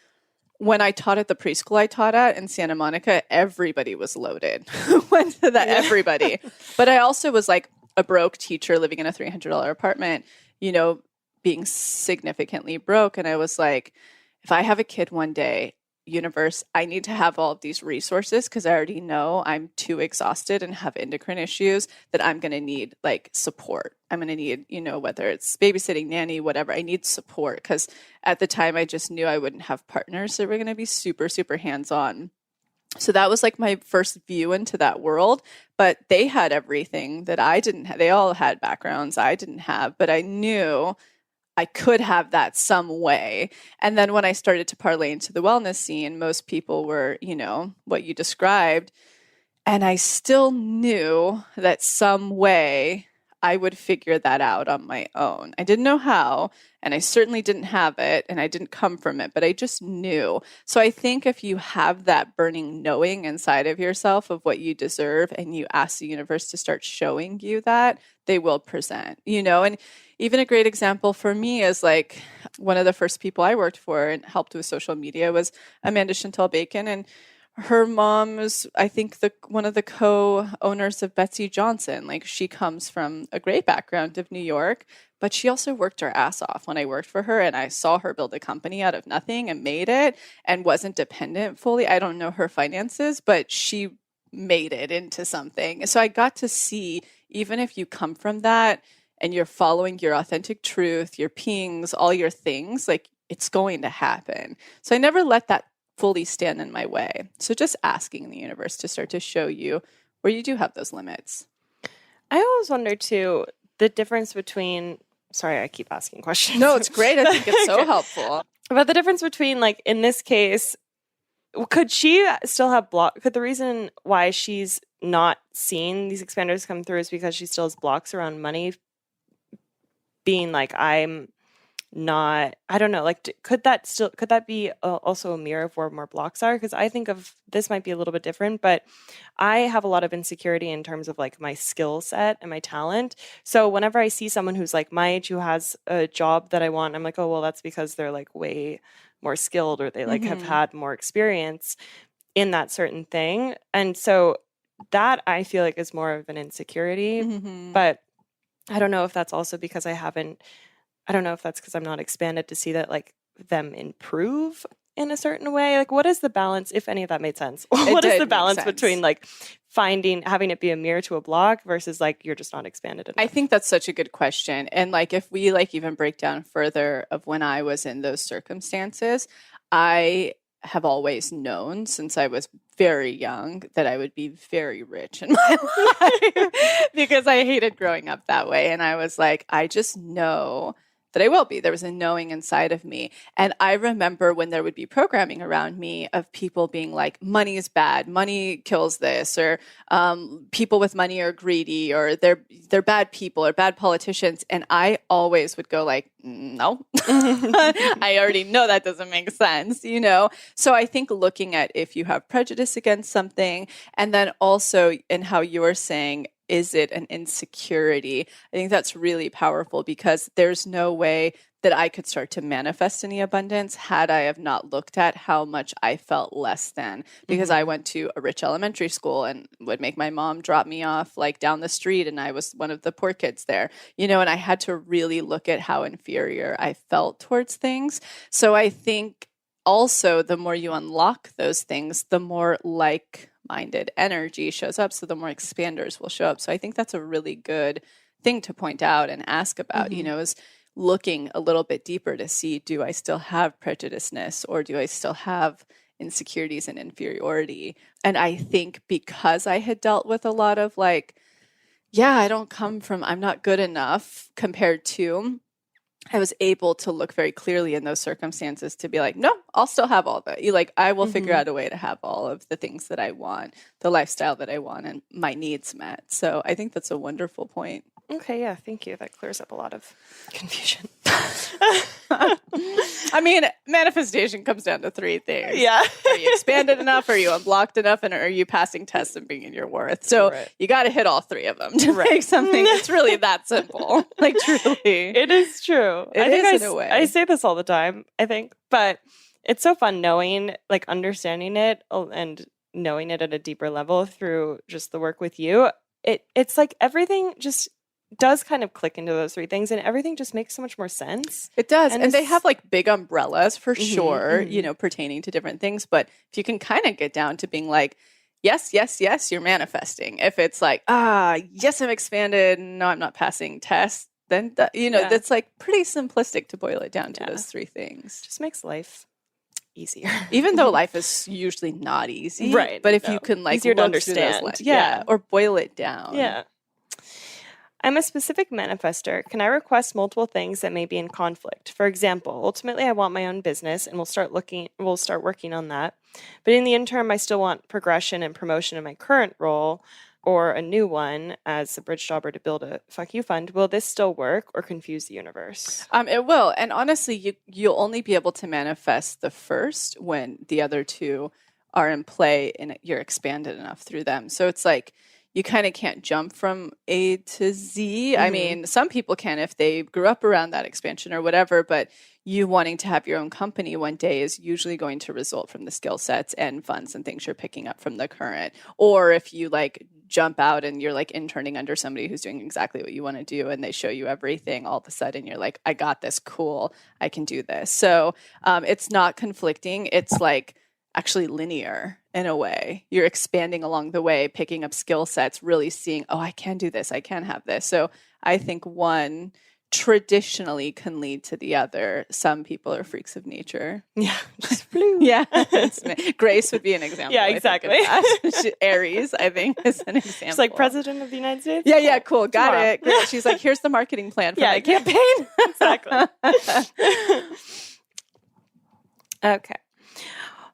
when I taught at the preschool I taught at in Santa Monica, everybody was loaded. Went to that, everybody. But I also was like a broke teacher living in a $300 apartment, being significantly broke. And I was like, if I have a kid one day, universe, I need to have all of these resources, because I already know I'm too exhausted and have endocrine issues that I'm going to need like support. I'm going to need, whether it's babysitting, nanny, whatever, I need support, because at the time I just knew I wouldn't have partners that were going to be super, super hands-on. So that was like my first view into that world. But they had everything that I didn't have. They all had backgrounds I didn't have, but I knew I could have that some way. And then when I started to parlay into the wellness scene, most people were, what you described. And I still knew that some way I would figure that out on my own. I didn't know how, and I certainly didn't have it, and I didn't come from it, but I just knew. So I think if you have that burning knowing inside of yourself of what you deserve, and you ask the universe to start showing you that, they will present, and even a great example for me is like one of the first people I worked for and helped with social media was Amanda Chantal Bacon. And her mom was, I think, one of the co-owners of Betsy Johnson. Like, she comes from a great background of New York, but she also worked her ass off when I worked for her. And I saw her build a company out of nothing and made it and wasn't dependent fully. I don't know her finances, but she made it into something. So I got to see, even if you come from that and you're following your authentic truth, your pings, all your things, like, it's going to happen. So I never let that fully stand in my way. So just asking the universe to start to show you where you do have those limits. I always wonder too, the difference between, sorry, I keep asking questions. No, it's great. I think it's so helpful. But the difference between, like, in this case, could she still have block? Could the reason why she's not seeing these expanders come through is because she still has blocks around money, being like, I'm not, I don't know, like, could that be also a mirror of where more blocks are? Because I think of this might be a little bit different, but I have a lot of insecurity in terms of like my skill set and my talent. So whenever I see someone who's like my age who has a job that I want, I'm like, oh, well, that's because they're like way more skilled, or they like have had more experience in that certain thing. And so that I feel like is more of an insecurity, but I don't know if that's also because I don't know if that's because I'm not expanded to see that, like, them improve in a certain way. Like, what is the balance, if any of that made sense? What is the balance between, like, having it be a mirror to a block versus, like, you're just not expanded enough? I think that's such a good question. And, like, if we, like, even break down further of when I was in those circumstances, I have always known since I was very young that I would be very rich in my life because I hated growing up that way. And I was like, I just know that I will be. There was a knowing inside of me. And I remember when there would be programming around me of people being like, money is bad, money kills this, or people with money are greedy, or they're bad people or bad politicians. And I always would go like, no, I already know that doesn't make sense, So I think looking at if you have prejudice against something, and then also in how you're saying, is it an insecurity? I think that's really powerful, because there's no way that I could start to manifest any abundance had I have not looked at how much I felt less than, because I went to a rich elementary school and would make my mom drop me off like down the street, and I was one of the poor kids there, and I had to really look at how inferior I felt towards things. So I think also the more you unlock those things, the more like-minded energy shows up, so the more expanders will show up. So I think that's a really good thing to point out and ask about, is looking a little bit deeper to see, do I still have prejudiceness, or do I still have insecurities and inferiority? And I think because I had dealt with a lot of like, I'm not good enough compared to, I was able to look very clearly in those circumstances to be like, no, I'll still have all that. I will figure out a way to have all of the things that I want, the lifestyle that I want, and my needs met. So I think that's a wonderful point. Okay, yeah, thank you. That clears up a lot of confusion. I mean, manifestation comes down to three things. Yeah. Are you expanded enough? Are you unblocked enough? And are you passing tests and bringing your worth? So you got to hit all three of them to make something. It's really that simple. Like, truly. It is true. It is in a way. I say this all the time, I think. But it's so fun knowing, like, understanding it and knowing it at a deeper level through just the work with you. It's like everything just does kind of click into those three things, and everything just makes so much more sense. It does. And they have like big umbrellas for sure, pertaining to different things. But if you can kind of get down to being like, yes, yes, yes, you're manifesting. If it's like, yes, I'm expanded, no, I'm not passing tests, then, that's like pretty simplistic to boil it down to those three things. Just makes life easier. Even though life is usually not easy. Right. But if you can like easier to understand. Or boil it down. Yeah. I'm a specific manifester. Can I request multiple things that may be in conflict? For example, ultimately I want my own business, and we'll start working on that. But in the interim, I still want progression and promotion in my current role. or a new one as a bridge jobber to build a fuck you fund, will this still work or confuse the universe? It will. And honestly, you'll only be able to manifest the first when the other two are in play and you're expanded enough through them. So it's like you kind of can't jump from A to Z. I mean, some people can if they grew up around that expansion or whatever, but you wanting to have your own company one day is usually going to result from the skill sets and funds and things you're picking up from the current. Or if you like jump out and you're like interning under somebody who's doing exactly what you want to do and they show you everything, all of a sudden you're like, I got this, cool, I can do this. So it's not conflicting. It's like actually linear in a way. You're expanding along the way, picking up skill sets, really seeing, oh, I can do this, I can have this. So I think one traditionally can lead to the other. Some people are freaks of nature. Yeah, just flew. Yeah. Grace would be an example. Yeah, exactly. Aries, I think, is an example. She's like president of the United States? Yeah, cool. Got Tomorrow. it. Great. She's like, here's the marketing plan for my campaign. Exactly. Okay.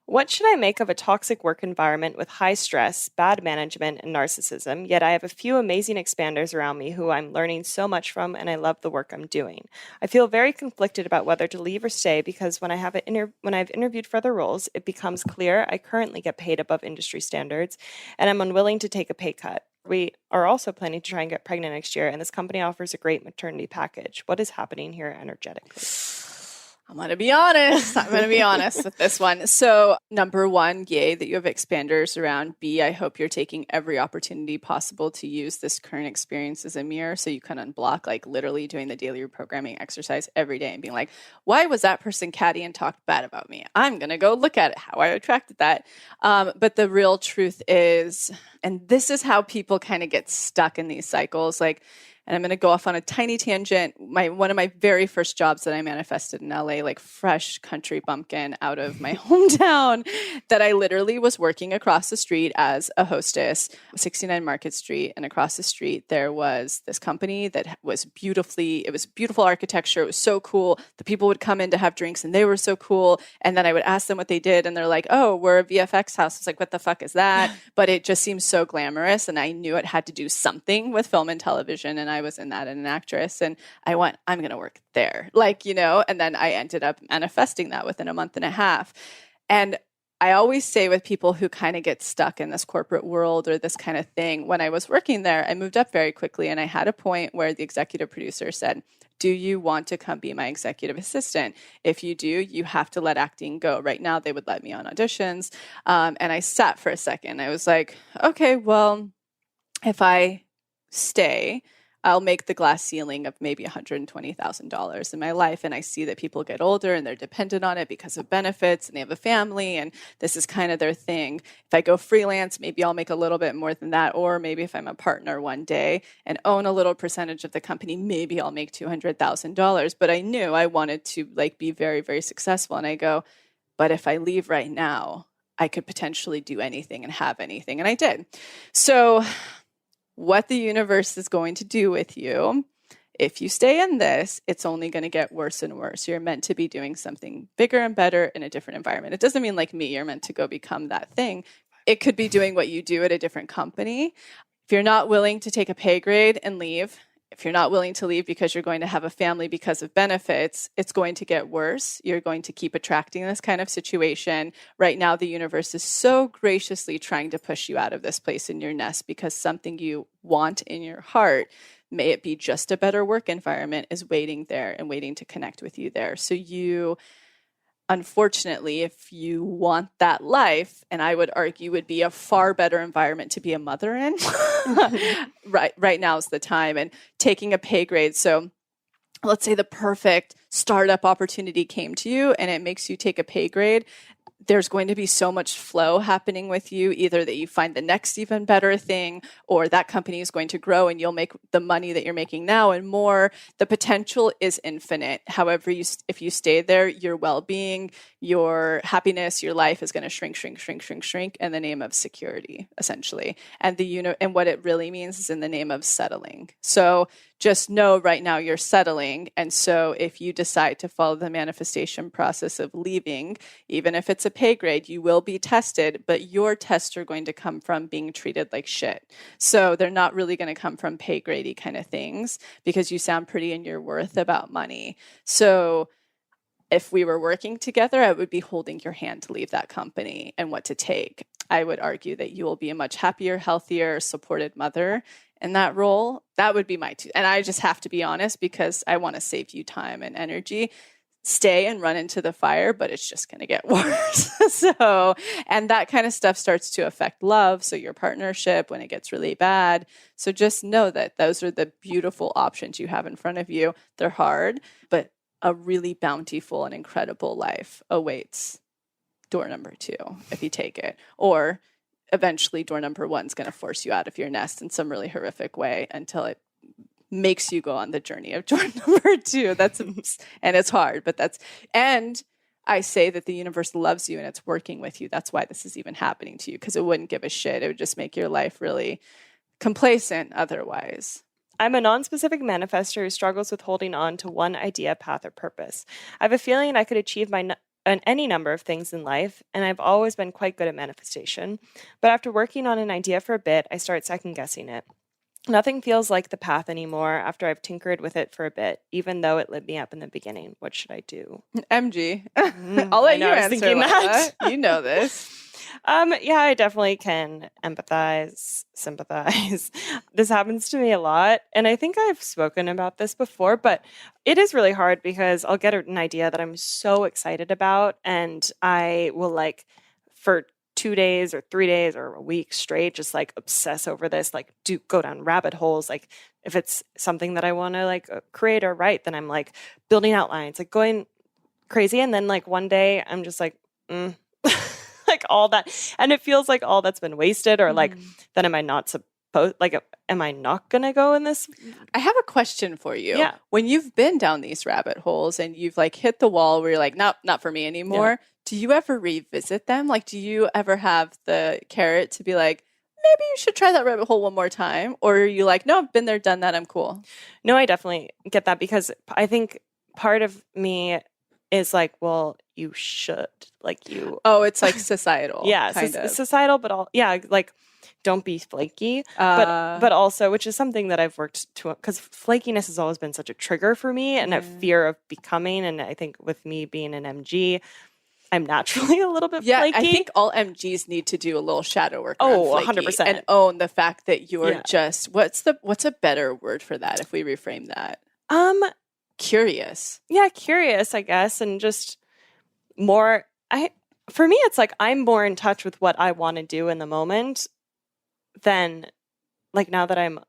What should I make of a toxic work environment with high stress, bad management, and narcissism, yet I have a few amazing expanders around me who I'm learning so much from and I love the work I'm doing? I feel very conflicted about whether to leave or stay because when I've interviewed for other roles, it becomes clear I currently get paid above industry standards and I'm unwilling to take a pay cut. We are also planning to try and get pregnant next year, and this company offers a great maternity package. What is happening here energetically? I'm going to be honest with this one. So number one, yay that you have expanders around. B, I hope you're taking every opportunity possible to use this current experience as a mirror so you can unblock, like literally doing the daily reprogramming exercise every day and being like, why was that person catty and talked bad about me? I'm going to go look at it, how I attracted that. But the real truth is, and this is how people kind of get stuck in these cycles, like, and I'm going to go off on a tiny tangent. One of my very first jobs that I manifested in LA, like fresh country bumpkin out of my hometown, that I literally was working across the street as a hostess, 69 Market Street. And across the street, there was this company that was beautiful architecture. It was so cool. The people would come in to have drinks and they were so cool. And then I would ask them what they did. And they're like, oh, we're a VFX house. It's like, what the fuck is that? But it just seems so glamorous. And I knew it had to do something with film and television. And I was in that and an actress. And I went, I'm going to work there. Like, and then I ended up manifesting that within a month and a half. And I always say with people who kind of get stuck in this corporate world or this kind of thing, when I was working there, I moved up very quickly. And I had a point where the executive producer said, do you want to come be my executive assistant? If you do, you have to let acting go. Right now, they would let me on auditions. And I sat for a second. I was like, okay, well, if I stay, I'll make the glass ceiling of maybe $120,000 in my life. And I see that people get older and they're dependent on it because of benefits and they have a family and this is kind of their thing. If I go freelance, maybe I'll make a little bit more than that. Or maybe if I'm a partner one day and own a little percentage of the company, maybe I'll make $200,000. But I knew I wanted to like be very, very successful. And I go, but if I leave right now, I could potentially do anything and have anything. And I did. So what the universe is going to do with you, if you stay in this, it's only going to get worse and worse. You're meant to be doing something bigger and better in a different environment. It doesn't mean like me, you're meant to go become that thing. It could be doing what you do at a different company. If you're not willing to take a pay grade and leave, if you're not willing to leave because you're going to have a family because of benefits, it's going to get worse. You're going to keep attracting this kind of situation. Right now, the universe is so graciously trying to push you out of this place in your nest because something you want in your heart, may it be just a better work environment, is waiting there and waiting to connect with you there. So you, unfortunately, if you want that life, and I would argue would be a far better environment to be a mother in, right now is the time. And taking a pay grade. So let's say the perfect startup opportunity came to you and it makes you take a pay grade. There's going to be so much flow happening with you, either that you find the next even better thing, or that company is going to grow and you'll make the money that you're making now and more. The potential is infinite. However, if you stay there, your well-being, your happiness, your life is going to shrink in the name of security, essentially. And and what it really means is in the name of settling. So just know right now you're settling. And so if you decide to follow the manifestation process of leaving, even if it's a pay grade, you will be tested, but your tests are going to come from being treated like shit. So they're not really going to come from pay grade-y kind of things, because you sound pretty in your worth about money. So if we were working together, I would be holding your hand to leave that company and what to take. I would argue that you will be a much happier, healthier, supported mother in that role. That would be my two. And I just have to be honest, because I want to save you time and energy. Stay and run into the fire, but it's just going to get worse. And that kind of stuff starts to affect love. So your partnership, when it gets really bad. So just know that those are the beautiful options you have in front of you. They're hard, but a really bountiful and incredible life awaits door number 2 if you take it. Or eventually door number 1 is going to force you out of your nest in some really horrific way until it makes you go on the journey of door number 2. And it's hard, but and I say that the universe loves you and it's working with you. That's why this is even happening to you, because it wouldn't give a shit. It would just make your life really complacent otherwise. I'm a non-specific manifestor who struggles with holding on to one idea, path, or purpose. I have a feeling I could achieve any number of things in life, and I've always been quite good at manifestation. But after working on an idea for a bit, I start second-guessing it. Nothing feels like the path anymore after I've tinkered with it for a bit, even though it lit me up in the beginning. What should I do? MG. I'll let you answer that. You know this. Yeah, I definitely can empathize, sympathize. This happens to me a lot. And I think I've spoken about this before, but it is really hard because I'll get an idea that I'm so excited about, and I will for 2 days or 3 days or a week straight, just obsess over this, go down rabbit holes. If it's something that I want to create or write, then I'm building outlines, going crazy. And then one day I'm just all that. And it feels like all that's been wasted, or then am I not supposed, am I not going to go in this? I have a question for you. Yeah. When you've been down these rabbit holes and you've hit the wall where you're nope, not for me anymore. Yeah. Do you ever revisit them? Do you ever have the carrot to be maybe you should try that rabbit hole one more time? Or are you no, I've been there, done that, I'm cool? No, I definitely get that, because I think part of me is well, you should, Oh, it's societal. Yeah, societal, but don't be flaky. But also, which is something that I've worked to, because flakiness has always been such a trigger for me, and a fear of becoming. And I think with me being an MG, I'm naturally a little bit flaky. I think all MGs need to do a little shadow work. Oh, 100%. And own the fact that you're just, what's a better word for that if we reframe that? Curious. Yeah, curious, I guess. And just more, for me, it's I'm more in touch with what I want to do in the moment than now that I'm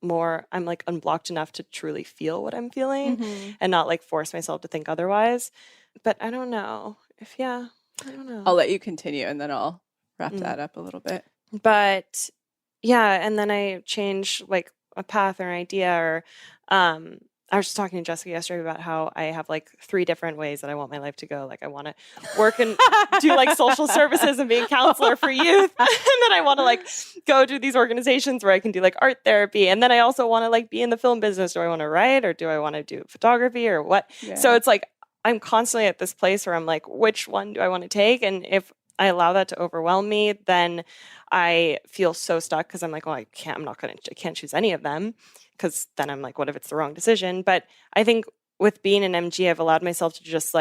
unblocked enough to truly feel what I'm feeling, and not force myself to think otherwise. But I don't know. I don't know. I'll let you continue and then I'll wrap that up a little bit. But yeah, and then I change a path or an idea, or I was just talking to Jessica yesterday about how I have 3 different ways that I want my life to go. I want to work and do social services and be a counselor for youth. And then I want to go to these organizations where I can do art therapy. And then I also want to be in the film business. Do I want to write, or do I want to do photography, or what? Yeah. So it's I'm constantly at this place where I'm which one do I want to take? And if I allow that to overwhelm me, then I feel so stuck, because I'm well, I can't choose any of them, because then I'm what if it's the wrong decision? But I think with being an MG, I've allowed myself to just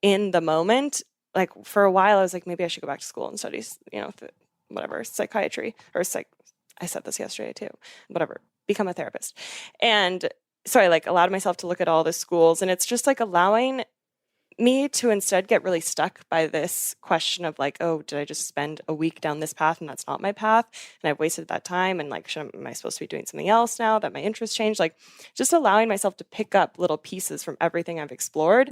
in the moment, for a while I was maybe I should go back to school and study, whatever, psychiatry, or I said this yesterday too, whatever, become a therapist. And so I allowed myself to look at all the schools, and it's just allowing me to instead get really stuck by this question of oh, did I just spend a week down this path and that's not my path, and I've wasted that time, and am I supposed to be doing something else now that my interests changed? Just allowing myself to pick up little pieces from everything I've explored,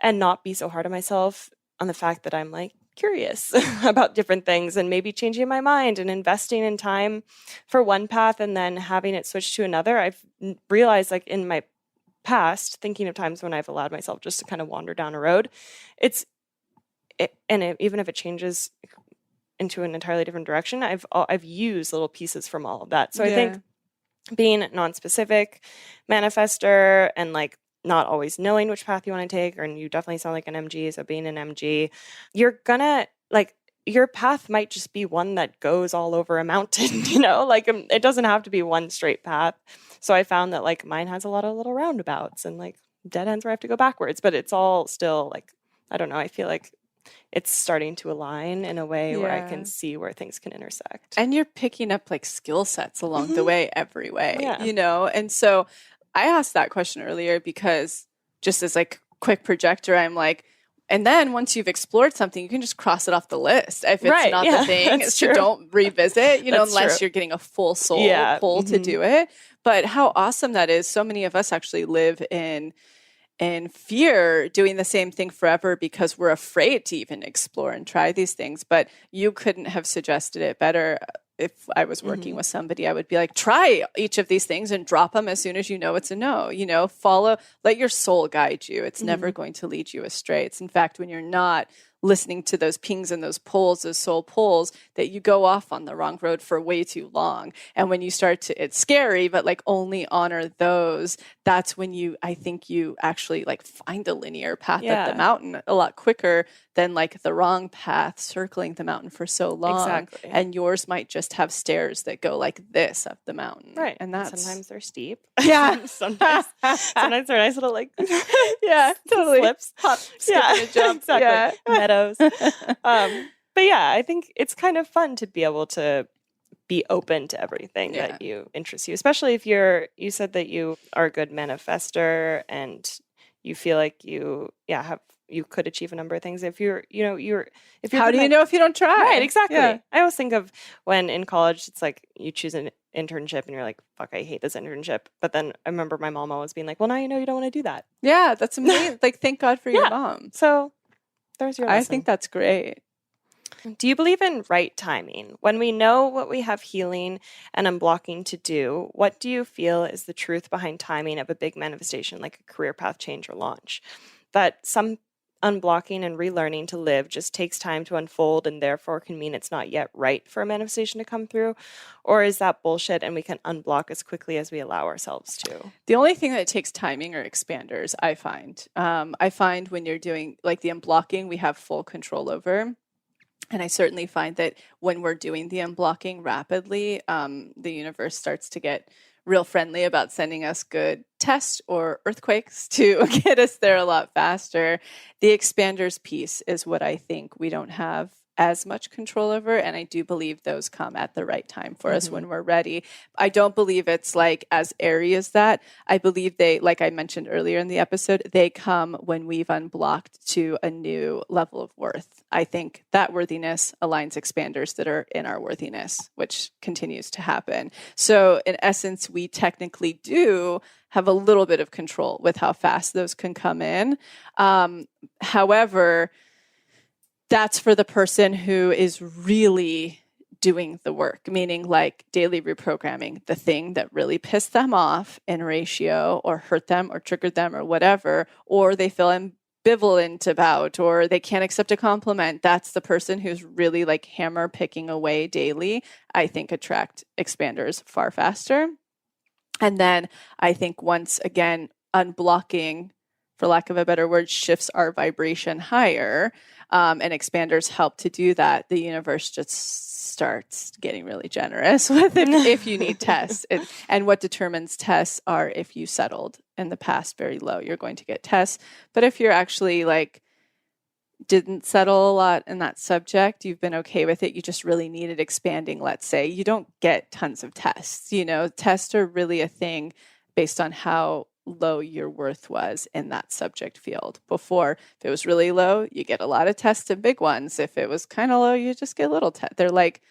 and not be so hard on myself on the fact that I'm curious about different things, and maybe changing my mind and investing in time for one path and then having it switch to another. I've realized in my past, thinking of times when I've allowed myself just to kind of wander down a road, even if it changes into an entirely different direction, I've used little pieces from all of that. So I think being non-specific manifester and like not always knowing which path you want to take, or you definitely sound like an MG, so being an MG, you're gonna like your path might just be one that goes all over a mountain, like it doesn't have to be one straight path. So I found that like mine has a lot of little roundabouts and like dead ends where I have to go backwards, but it's all still like, I don't know, I feel like it's starting to align in a way where I can see where things can intersect. And you're picking up like skill sets along the way, every way, Yeah. And so I asked that question earlier because just as like quick projector, I'm like, and then once you've explored something, you can just cross it off the list. If it's not the thing, so don't revisit, unless you're getting a full soul pull to do it. But how awesome that is. So many of us actually live in fear doing the same thing forever because we're afraid to even explore and try these things. But you couldn't have suggested it better. If I was working with somebody, I would be like, try each of these things and drop them as soon as you know it's a no. Follow, let your soul guide you. It's never going to lead you astray. It's in fact, when you're not listening to those pings and those pulls, those soul pulls, that you go off on the wrong road for way too long. And when you start to, it's scary, but like only honor those, that's when I think you actually like find a linear path up the mountain a lot quicker than like the wrong path circling the mountain for so long. Exactly. And yours might just have stairs that go like this up the mountain. Right. And that's sometimes they're steep. Yeah. sometimes they're nice little like totally slips. Hop, skip, and a jump. Exactly. Meadows. But yeah, I think it's kind of fun to be able to be open to everything that you interests you, especially if you said that you are a good manifester and you feel like you could achieve a number of things if you're how do you know if you don't try? Right, exactly. Yeah. I always think of when in college it's like you choose an internship and you're like, fuck, I hate this internship. But then I remember my mom always being like, well, now you know you don't want to do that. Yeah, that's amazing. Like, thank God for your mom. So there's your lesson. I think that's great. Do you believe in right timing? When we know what we have healing and unblocking to do, what do you feel is the truth behind timing of a big manifestation like a career path change or launch? That some unblocking and relearning to live just takes time to unfold and therefore can mean it's not yet right for a manifestation to come through? Or is that bullshit and we can unblock as quickly as we allow ourselves to? The only thing that takes timing are expanders, I find. I find when you're doing like the unblocking, we have full control over. And I certainly find that when we're doing the unblocking rapidly, the universe starts to get real friendly about sending us good tests or earthquakes to get us there a lot faster. The expanders piece is what I think we don't have as much control over. And I do believe those come at the right time for us when we're ready. I don't believe it's like as airy as that. I believe they, like I mentioned earlier in the episode, they come when we've unblocked to a new level of worth. I think that worthiness aligns expanders that are in our worthiness, which continues to happen. So in essence, we technically do have a little bit of control with how fast those can come in. However, that's for the person who is really doing the work, meaning like daily reprogramming, the thing that really pissed them off in ratio or hurt them or triggered them or whatever, or they feel ambivalent about, or they can't accept a compliment. That's the person who's really like hammer picking away daily, I think attract expanders far faster. And then I think once again, unblocking, for lack of a better word, shifts our vibration higher, and expanders help to do that, the universe just starts getting really generous with it if you need tests. And what determines tests are if you settled in the past very low, you're going to get tests. But if you're actually like didn't settle a lot in that subject, you've been okay with it, you just really needed expanding, let's say, you don't get tons of tests. Tests are really a thing based on how low your worth was in that subject field. Before, if it was really low, you get a lot of tests and big ones. If it was kind of low, you just get little tests. They're like,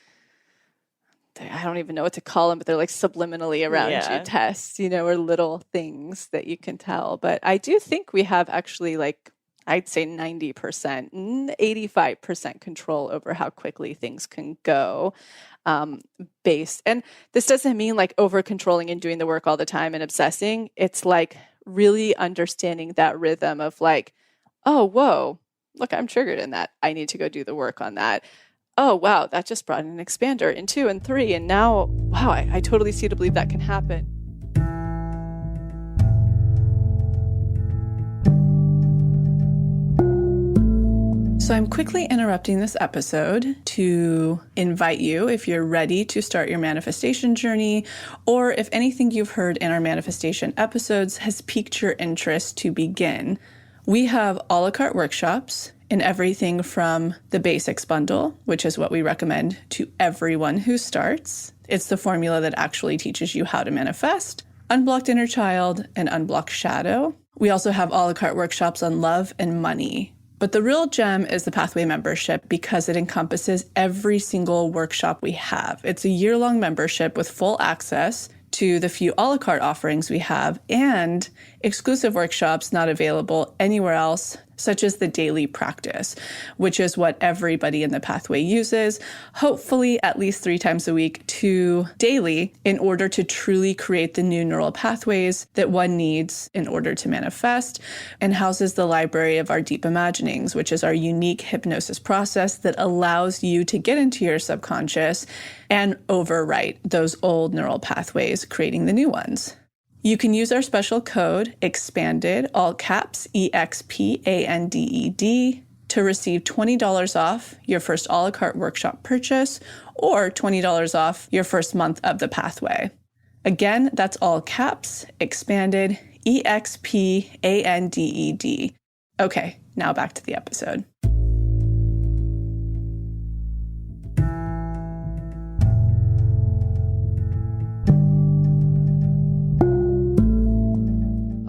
I don't even know what to call them, but they're like subliminally around you tests, or little things that you can tell. But I do think we have actually like, I'd say 90%, 85% control over how quickly things can go. Based. And this doesn't mean like over controlling and doing the work all the time and obsessing. It's like really understanding that rhythm of like, oh, whoa, look, I'm triggered in that. I need to go do the work on that. oh, wow, that just brought an expander in 2 and 3. And now, wow, I totally see to believe that can happen. So I'm quickly interrupting this episode to invite you, if you're ready to start your manifestation journey, or if anything you've heard in our manifestation episodes has piqued your interest to begin. We have a la carte workshops in everything from the basics bundle, which is what we recommend to everyone who starts. It's the formula that actually teaches you how to manifest, unblocked inner child, and unblocked shadow. We also have a la carte workshops on love and money. But the real gem is the Pathway membership because it encompasses every single workshop we have. It's a year-long membership with full access to the few a la carte offerings we have and exclusive workshops not available anywhere else, such as the daily practice, which is what everybody in the Pathway uses, hopefully at least 3 times a week to daily, in order to truly create the new neural pathways that one needs in order to manifest, and houses the library of our deep imaginings, which is our unique hypnosis process that allows you to get into your subconscious and overwrite those old neural pathways, creating the new ones. You can use our special code EXPANDED, all caps, EXPANDED, to receive $20 off your first a la carte workshop purchase or $20 off your first month of the Pathway. Again, that's all caps, EXPANDED, EXPANDED. Okay, now back to the episode.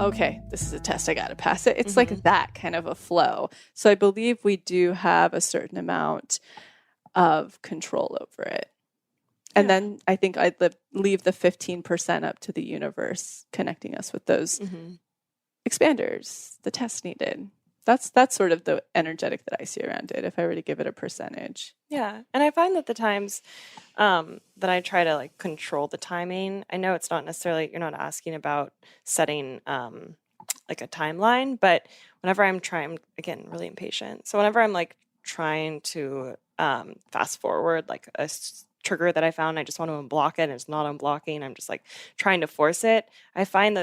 Okay, this is a test. I got to pass it. It's like that kind of a flow. So I believe we do have a certain amount of control over it. And then I think I'd leave the 15% up to the universe, connecting us with those expanders, the test needed. That's sort of the energetic that I see around it, if I were to give it a percentage. Yeah. And I find that the times that I try to like control the timing, I know it's not necessarily, you're not asking about setting like a timeline, but whenever I'm trying, again, really impatient. So whenever I'm like trying to fast forward like a trigger that I found, I just want to unblock it and it's not unblocking. I'm just like trying to force it. I find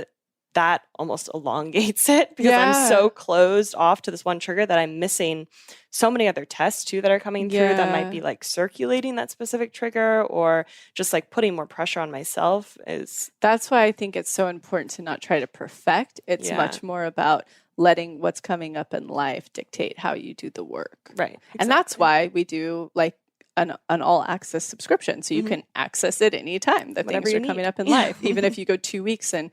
that almost elongates it because I'm so closed off to this one trigger that I'm missing so many other tests too that are coming through that might be like circulating that specific trigger or just like putting more pressure on myself. That's why I think it's so important to not try to perfect. It's much more about letting what's coming up in life dictate how you do the work. Right. Exactly. And that's why we do like an all access subscription. So you can access it anytime that things are coming up in life, even if you go 2 weeks and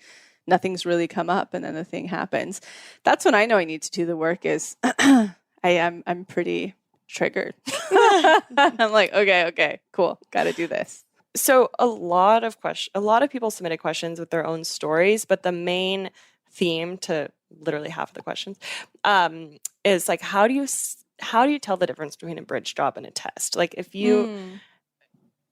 nothing's really come up and then the thing happens. That's when I know I need to do the work is I'm pretty triggered. I'm like, okay, cool. Got to do this. So a lot of people submitted questions with their own stories, but the main theme to literally half of the questions is like, how do you tell the difference between a bridge job and a test? Like if you,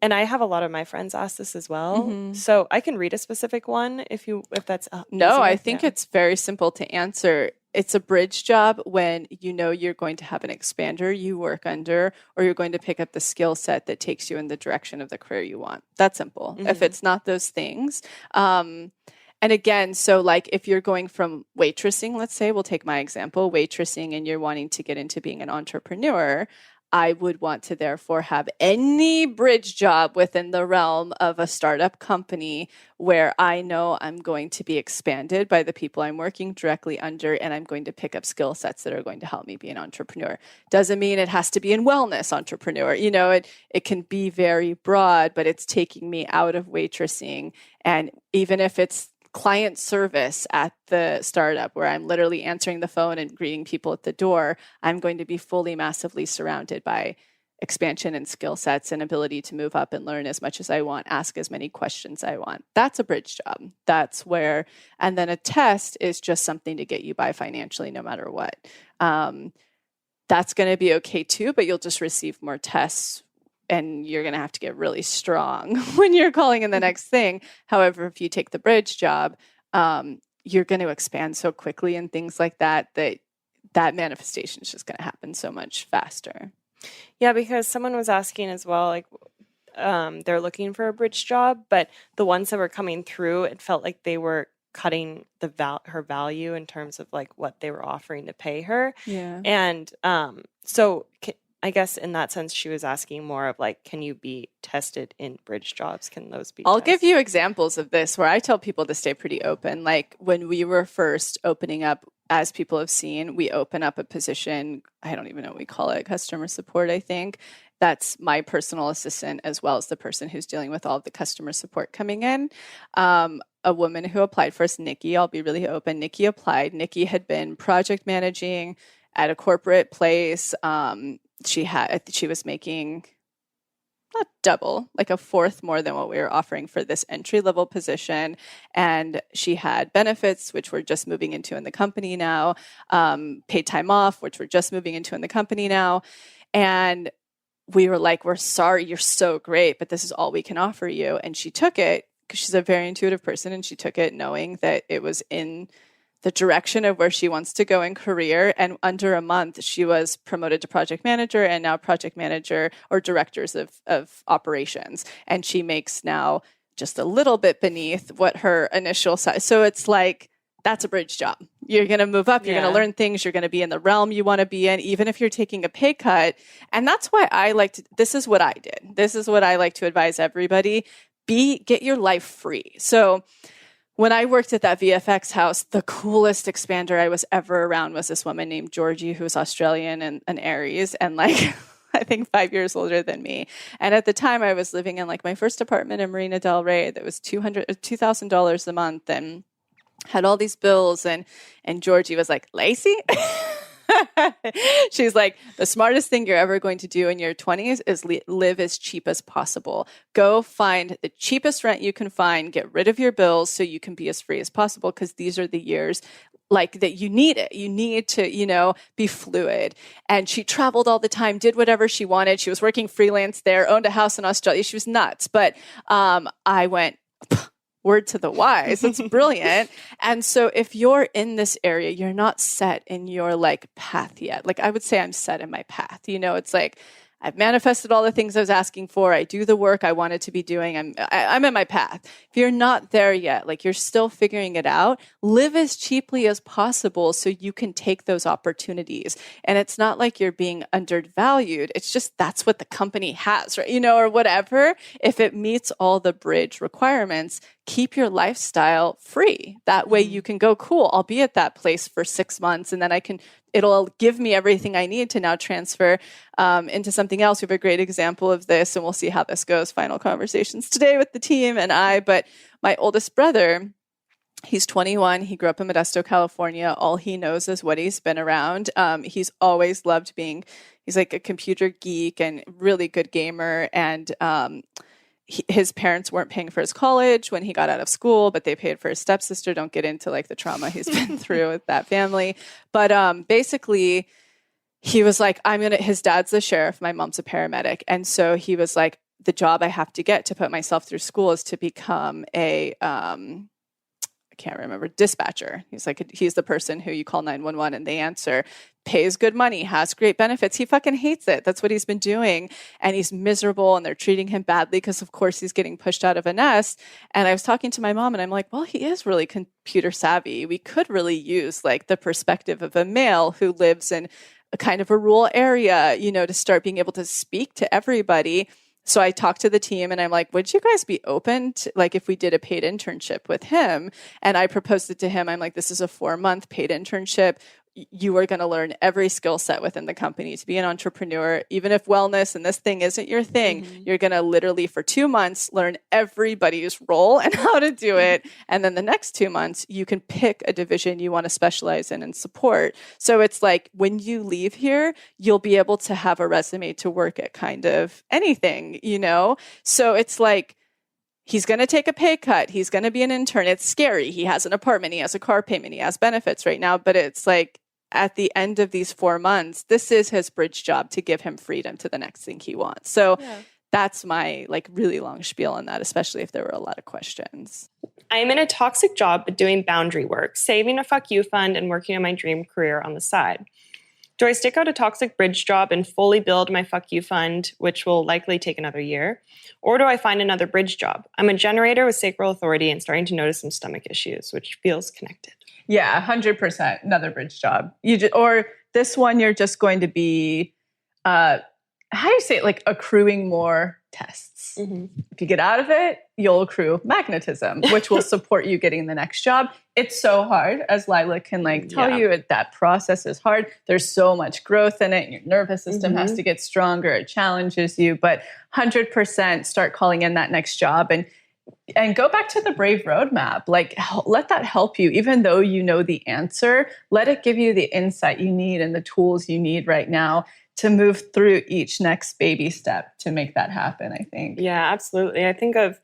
and I have a lot of my friends ask this as well. So I can read a specific one if that's no, I think it's very simple to answer. It's a bridge job when you know you're going to have an expander you work under, or you're going to pick up the skill set that takes you in the direction of the career you want. That's simple. If it's not those things. And again, so like if you're going from waitressing, let's say, we'll take my example, waitressing, and you're wanting to get into being an entrepreneur, I would want to therefore have any bridge job within the realm of a startup company where I know I'm going to be expanded by the people I'm working directly under, and I'm going to pick up skill sets that are going to help me be an entrepreneur. Doesn't mean it has to be in wellness entrepreneur. You know, it can be very broad, but it's taking me out of waitressing. And even if it's client service at the startup where I'm literally answering the phone and greeting people at the door, I'm going to be fully massively surrounded by expansion and skill sets and ability to move up and learn as much as I want, ask as many questions I want. That's a bridge job. That's where, and then a test is just something to get you by financially no matter what. That's going to be okay too, but you'll just receive more tests and you're going to have to get really strong when you're calling in the next thing. However, if you take the bridge job, you're going to expand so quickly and things like that manifestation is just going to happen so much faster. Yeah, because someone was asking as well, like, they're looking for a bridge job, but the ones that were coming through, it felt like they were cutting her value in terms of like what they were offering to pay her. Yeah. And so I guess in that sense, she was asking more of like, can you be tested in bridge jobs? Can those be I'll tested? give you examples of this where I tell people to stay pretty open. Like when we were first opening up, as people have seen, we open up a position, I don't even know what we call it, customer support, I think. That's my personal assistant, as well as the person who's dealing with all of the customer support coming in. A woman who applied for us, Nikki, I'll be really open. Nikki applied. Nikki had been project managing at a corporate place. She was making not double, like a fourth more than what we were offering for this entry level position. And she had benefits, which we're just moving into in the company now, paid time off, which we're just moving into in the company now. And we were like, we're sorry, you're so great, but this is all we can offer you. And she took it because she's a very intuitive person, and she took it knowing that it was in the direction of where she wants to go in career. And under a month, she was promoted to project manager and now project manager or directors of operations. And she makes now just a little bit beneath what her initial size. So it's like, that's a bridge job. You're going to move up. You're going to learn things. You're going to be in the realm you want to be in, even if you're taking a pay cut. And that's why I like to, this is what I did. This is what I like to advise everybody. Get your life free. So when I worked at that VFX house, the coolest expander I was ever around was this woman named Georgie, who's Australian and an Aries, and like, I think 5 years older than me. And at the time I was living in like my first apartment in Marina Del Rey that was $2,000 a month and had all these bills. And Georgie was like, Lacy? She's like, the smartest thing you're ever going to do in your 20s is live as cheap as possible. Go find the cheapest rent you can find, get rid of your bills so you can be as free as possible, because these are the years like that you need it. You need to, be fluid. And she traveled all the time, did whatever she wanted. She was working freelance there, owned a house in Australia. She was nuts. But I went, word to the wise. That's brilliant. And so if you're in this area, you're not set in your like path yet. Like I would say I'm set in my path. It's like I've manifested all the things I was asking for. I do the work I wanted to be doing. I'm in my path. If you're not there yet, like you're still figuring it out, live as cheaply as possible so you can take those opportunities. And it's not like you're being undervalued. It's just that's what the company has, right? Or whatever. If it meets all the bridge requirements, keep your lifestyle free. That way you can go, cool, I'll be at that place for 6 months and then it'll give me everything I need to now transfer into something else. We have a great example of this, and we'll see how this goes. Final conversations today with the team and I. But my oldest brother, he's 21. He grew up in Modesto, California. All he knows is what he's been around. He's always loved he's like a computer geek and really good gamer. And his parents weren't paying for his college when he got out of school, but they paid for his stepsister. Don't get into like the trauma he's been through with that family. But basically he was like, his dad's the sheriff. My mom's a paramedic. And so he was like, the job I have to get to put myself through school is to become I can't remember, dispatcher. He's like, he's the person who you call 911 and they answer, pays good money, has great benefits. He fucking hates it. That's what he's been doing. And he's miserable and they're treating him badly because of course he's getting pushed out of a nest. And I was talking to my mom and I'm like, well, he is really computer savvy. We could really use like the perspective of a male who lives in a kind of a rural area, to start being able to speak to everybody. So I talked to the team and I'm like, would you guys be open to like if we did a paid internship with him? And I proposed it to him. I'm like, this is a 4-month paid internship. You are going to learn every skill set within the company to be an entrepreneur. Even if wellness and this thing isn't your thing, you're going to literally for 2 months learn everybody's role and how to do it. And then the next 2 months, you can pick a division you want to specialize in and support. So it's like when you leave here, you'll be able to have a resume to work at kind of anything, So it's like, he's going to take a pay cut. He's going to be an intern. It's scary. He has an apartment. He has a car payment. He has benefits right now. But it's like at the end of these 4 months, this is his bridge job to give him freedom to the next thing he wants. So that's my like really long spiel on that, especially if there were a lot of questions. I'm in a toxic job, but doing boundary work, saving a fuck you fund and working on my dream career on the side. Do I stick out a toxic bridge job and fully build my fuck you fund, which will likely take another year? Or do I find another bridge job? I'm a generator with sacral authority and starting to notice some stomach issues, which feels connected. Yeah, 100% another bridge job. Or this one, you're just going to be, how do you say it? Like accruing more tests. If you get out of it, you'll accrue magnetism, which will support you getting the next job. It's so hard, as Lila can tell you, that process is hard. There's so much growth in it. Your nervous system has to get stronger. It challenges you, but 100% start calling in that next job and go back to the Brave roadmap. Let that help you. Even though you know the answer, let it give you the insight you need and the tools you need right now to move through each next baby step to make that happen, I think. Yeah, absolutely. I think of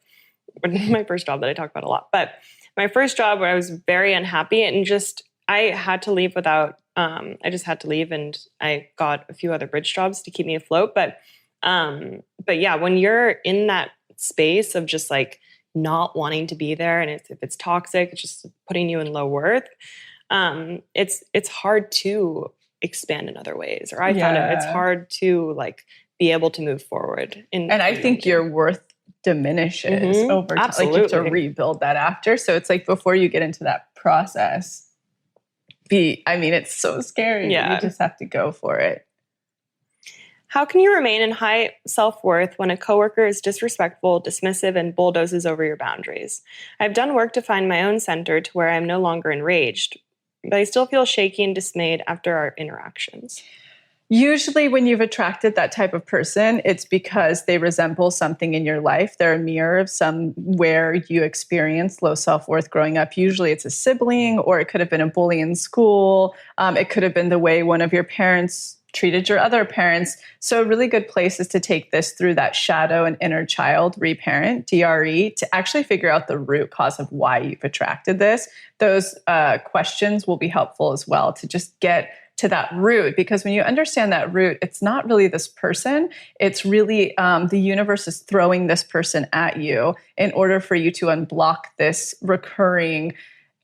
my first job that I talk about a lot, but my first job where I was very unhappy and I had to leave I just had to leave, and I got a few other bridge jobs to keep me afloat. But yeah, when you're in that space of just not wanting to be there, and if it's toxic, it's just putting you in low worth, it's hard to expand in other ways. Or I found it's hard to be able to move forward. And I think your worth diminishes over time. Absolutely. You have to rebuild that after. So it's before you get into that process, it's so scary. Yeah. You just have to go for it. How can you remain in high self-worth when a coworker is disrespectful, dismissive, and bulldozes over your boundaries? I've done work to find my own center to where I'm no longer enraged, but I still feel shaky and dismayed after our interactions. Usually when you've attracted that type of person, it's because they resemble something in your life. They're a mirror of somewhere you experienced low self-worth growing up. Usually it's a sibling, or it could have been a bully in school. It could have been the way one of your parents treated your other parents. So a really good place is to take this through that shadow and inner child reparent, DRE, to actually figure out the root cause of why you've attracted this. Those questions will be helpful as well to just get to that root, because when you understand that root, it's not really this person. It's really the universe is throwing this person at you in order for you to unblock this recurring,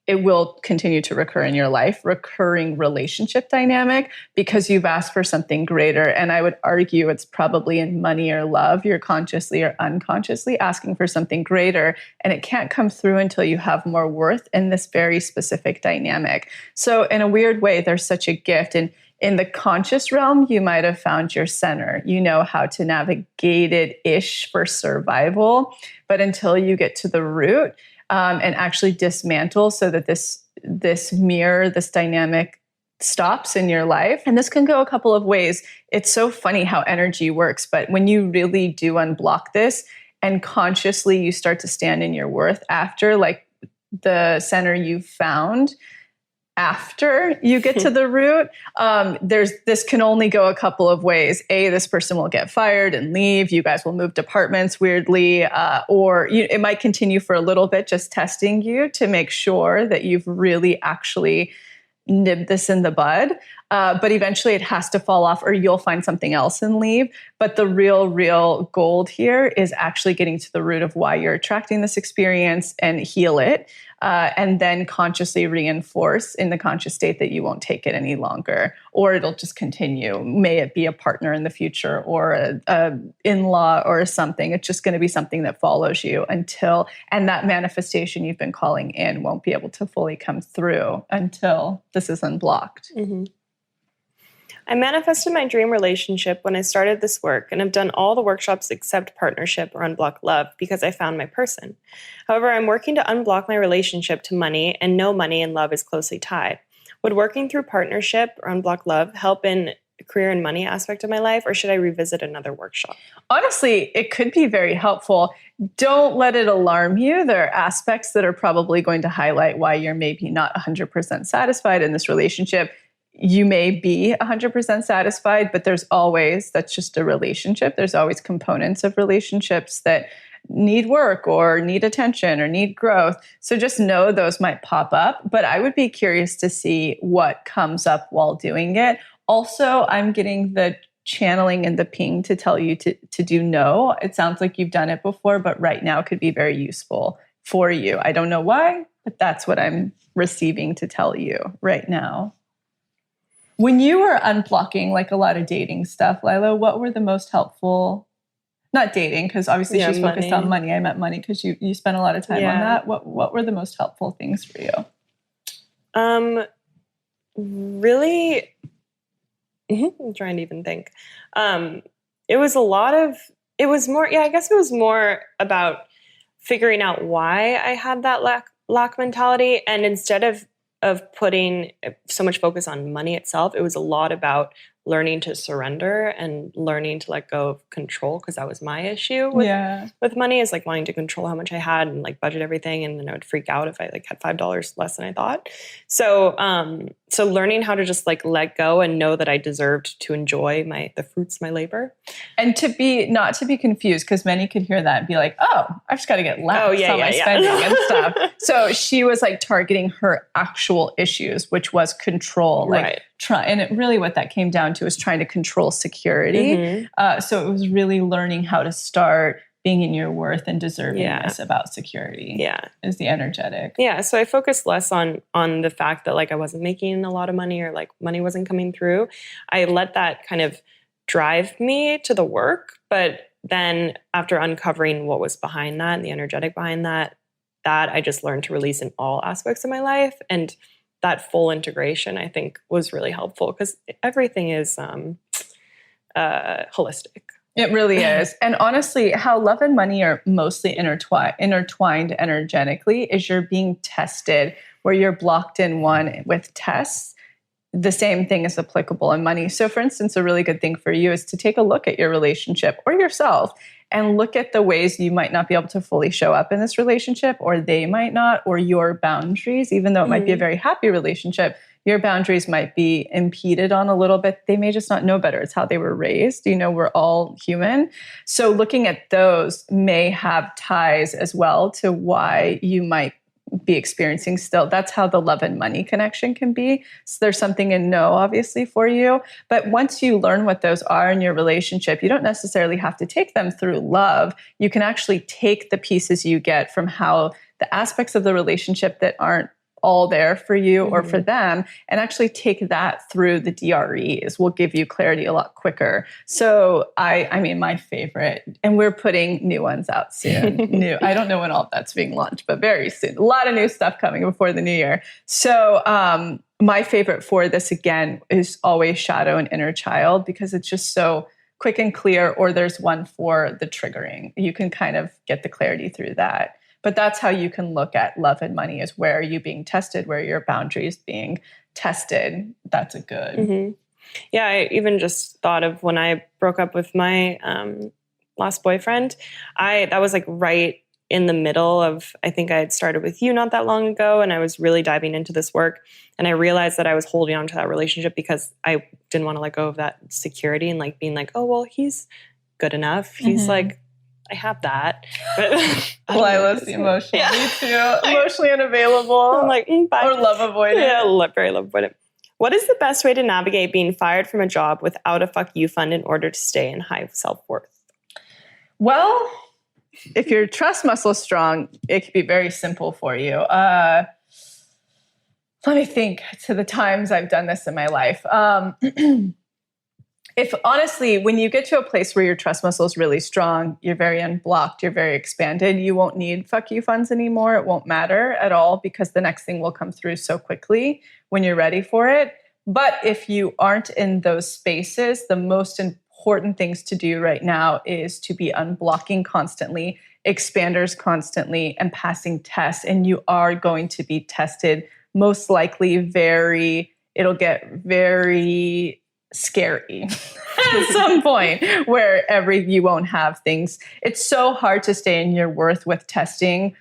it will continue to recur in your life, recurring relationship dynamic, because you've asked for something greater. And I would argue it's probably in money or love. You're consciously or unconsciously asking for something greater, and it can't come through until you have more worth in this very specific dynamic. So in a weird way, there's such a gift. And in the conscious realm, you might have found your center. You know how to navigate it-ish for survival. But until you get to the root, and actually dismantle so that this mirror, this dynamic stops in your life. And this can go a couple of ways. It's so funny how energy works, but when you really do unblock this and consciously you start to stand in your worth after the center you found, after you get to the root, this can only go a couple of ways. This person will get fired and leave. You guys will move departments weirdly, or it might continue for a little bit, just testing you to make sure that you've really actually nibbed this in the bud. But eventually it has to fall off, or you'll find something else and leave. But the real gold here is actually getting to the root of why you're attracting this experience and heal it. And then consciously reinforce in the conscious state that you won't take it any longer, or it'll just continue. May it be a partner in the future, or a in-law or something. It's just going to be something that follows you and that manifestation you've been calling in won't be able to fully come through until this is unblocked. Mm-hmm. I manifested my dream relationship when I started this work, and have done all the workshops except partnership or unblock love because I found my person. However, I'm working to unblock my relationship to money, and no money and love is closely tied. Would working through partnership or unblock love help in the career and money aspect of my life, or should I revisit another workshop? Honestly, it could be very helpful. Don't let it alarm you. There are aspects that are probably going to highlight why you're maybe not 100% satisfied in this relationship. You may be 100% satisfied, but that's just a relationship. There's always components of relationships that need work or need attention or need growth. So just know those might pop up, but I would be curious to see what comes up while doing it. Also, I'm getting the channeling and the ping to tell you to do no. It sounds like you've done it before, but right now could be very useful for you. I don't know why, but that's what I'm receiving to tell you right now. When you were unblocking like a lot of dating stuff, Lila, what were the most helpful, not dating, because obviously she's focused on money. I meant money because you spent a lot of time on that. What were the most helpful things for you? Really, I'm trying to even think. It was more, I guess it was more about figuring out why I had that lack mentality. And instead of putting so much focus on money itself, it was a lot about learning to surrender and learning to let go of control, because that was my issue with money, is like wanting to control how much I had and like budget everything, and then I would freak out if I like had $5 less than I thought. So so learning how to just like let go and know that I deserved to enjoy the fruits of my labor, and not to be confused, because many could hear that and be like, oh, I've just got to get less on my spending and stuff. So she was like targeting her actual issues, which was control, like and it really what that came down to is trying to control security. So it was really learning how to start being in your worth and deservingness about security. Is the energetic. So I focused less on the fact that like I wasn't making a lot of money or like money wasn't coming through. I let that kind of drive me to the work. But then after uncovering what was behind that and the energetic behind that I just learned to release in all aspects of my life. And that full integration, I think, was really helpful, because everything is holistic. It really is. And honestly, how love and money are mostly intertwined energetically is you're being tested, where you're blocked in one with tests. The same thing is applicable in money. So for instance, a really good thing for you is to take a look at your relationship or yourself and look at the ways you might not be able to fully show up in this relationship, or they might not, or your boundaries, even though it might be a very happy relationship, your boundaries might be impeded on a little bit. They may just not know better. It's how they were raised. We're all human. So looking at those may have ties as well to why you might be experiencing still. That's how the love and money connection can be. So there's something in no, obviously, for you. But once you learn what those are in your relationship, you don't necessarily have to take them through love. You can actually take the pieces you get from how the aspects of the relationship that aren't all there for you or for them, and actually take that through the DREs will give you clarity a lot quicker. So I mean, my favorite, and we're putting new ones out soon. I don't know when all of that's being launched, but very soon. A lot of new stuff coming before the new year. So my favorite for this, again, is always shadow and inner child, because it's just so quick and clear. Or there's one for the triggering. You can kind of get the clarity through that. But that's how you can look at love and money, is where are you being tested, where are your boundaries being tested. That's a good. Yeah, I even just thought of when I broke up with my last boyfriend, that was like right in the middle of, I think I had started with you not that long ago, and I was really diving into this work. And I realized that I was holding on to that relationship because I didn't want to let go of that security and like being like, oh, well, he's good enough. He's like, I have that. But Lila's emotional too. Emotionally unavailable. I'm like, bye. Or love avoidant. Yeah, very love avoidant. What is the best way to navigate being fired from a job without a fuck you fund in order to stay in high self-worth? Well, if your trust muscle is strong, it could be very simple for you. Let me think to the times I've done this in my life. If honestly, when you get to a place where your trust muscle is really strong, you're very unblocked, you're very expanded, you won't need fuck you funds anymore. It won't matter at all, because the next thing will come through so quickly when you're ready for it. But if you aren't in those spaces, the most important things to do right now is to be unblocking constantly, expanders constantly, and passing tests. And you are going to be tested, most likely it'll get very scary at some point where you won't have things. It's so hard to stay in your worth with testing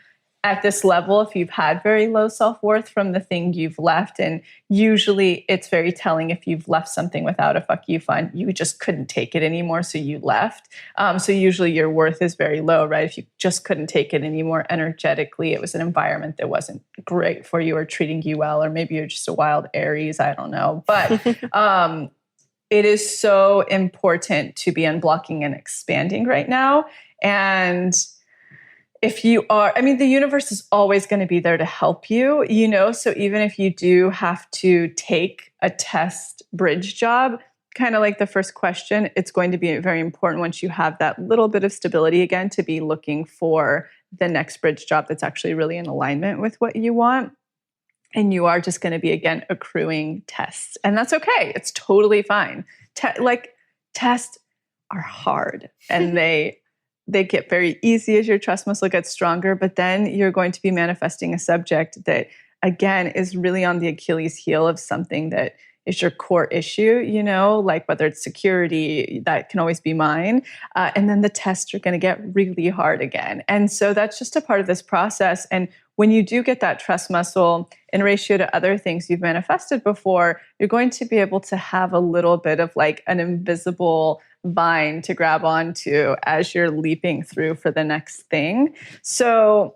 at this level if you've had very low self-worth from the thing you've left. And usually it's very telling if you've left something without a fuck you fund, you just couldn't take it anymore, so you left. So usually your worth is very low, right? If you just couldn't take it anymore energetically, it was an environment that wasn't great for you or treating you well, or maybe you're just a wild Aries, I don't know. But it is so important to be unblocking and expanding right now. And if you are, I mean, the universe is always going to be there to help you, you know? So even if you do have to take a test bridge job, kind of like the first question, it's going to be very important once you have that little bit of stability again to be looking for the next bridge job that's actually really in alignment with what you want. And you are just going to be, again, accruing tests. And that's okay. It's totally fine. Tests are hard and they get very easy as your trust muscle gets stronger, but then you're going to be manifesting a subject that, again, is really on the Achilles heel of something that is your core issue, you know, like whether it's security, that can always be mine. And then the tests are going to get really hard again. And so that's just a part of this process. And when you do get that trust muscle in ratio to other things you've manifested before, you're going to be able to have a little bit of like an invisible vine to grab onto as you're leaping through for the next thing. So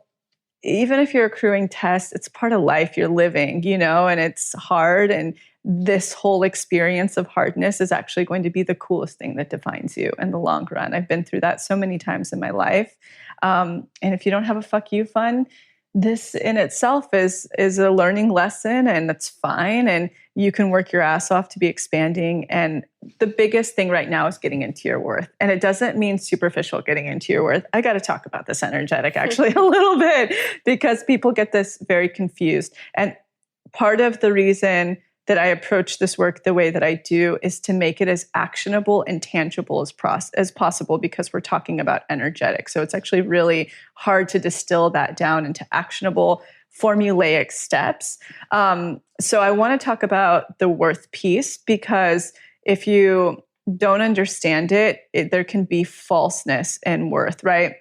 even if you're accruing tests, it's part of life you're living, you know, and it's hard. And this whole experience of hardness is actually going to be the coolest thing that defines you in the long run. I've been through that so many times in my life. And if you don't have a fuck you fun, this in itself is a learning lesson, and that's fine. And you can work your ass off to be expanding. And the biggest thing right now is getting into your worth. And it doesn't mean superficial getting into your worth. I got to talk about this energetic actually a little bit, because people get this very confused. And part of the reason that I approach this work the way that I do is to make it as actionable and tangible as possible, because we're talking about energetic. So it's actually really hard to distill that down into actionable, formulaic steps. So I want to talk about the worth piece, because if you don't understand it, there can be falseness in worth, right?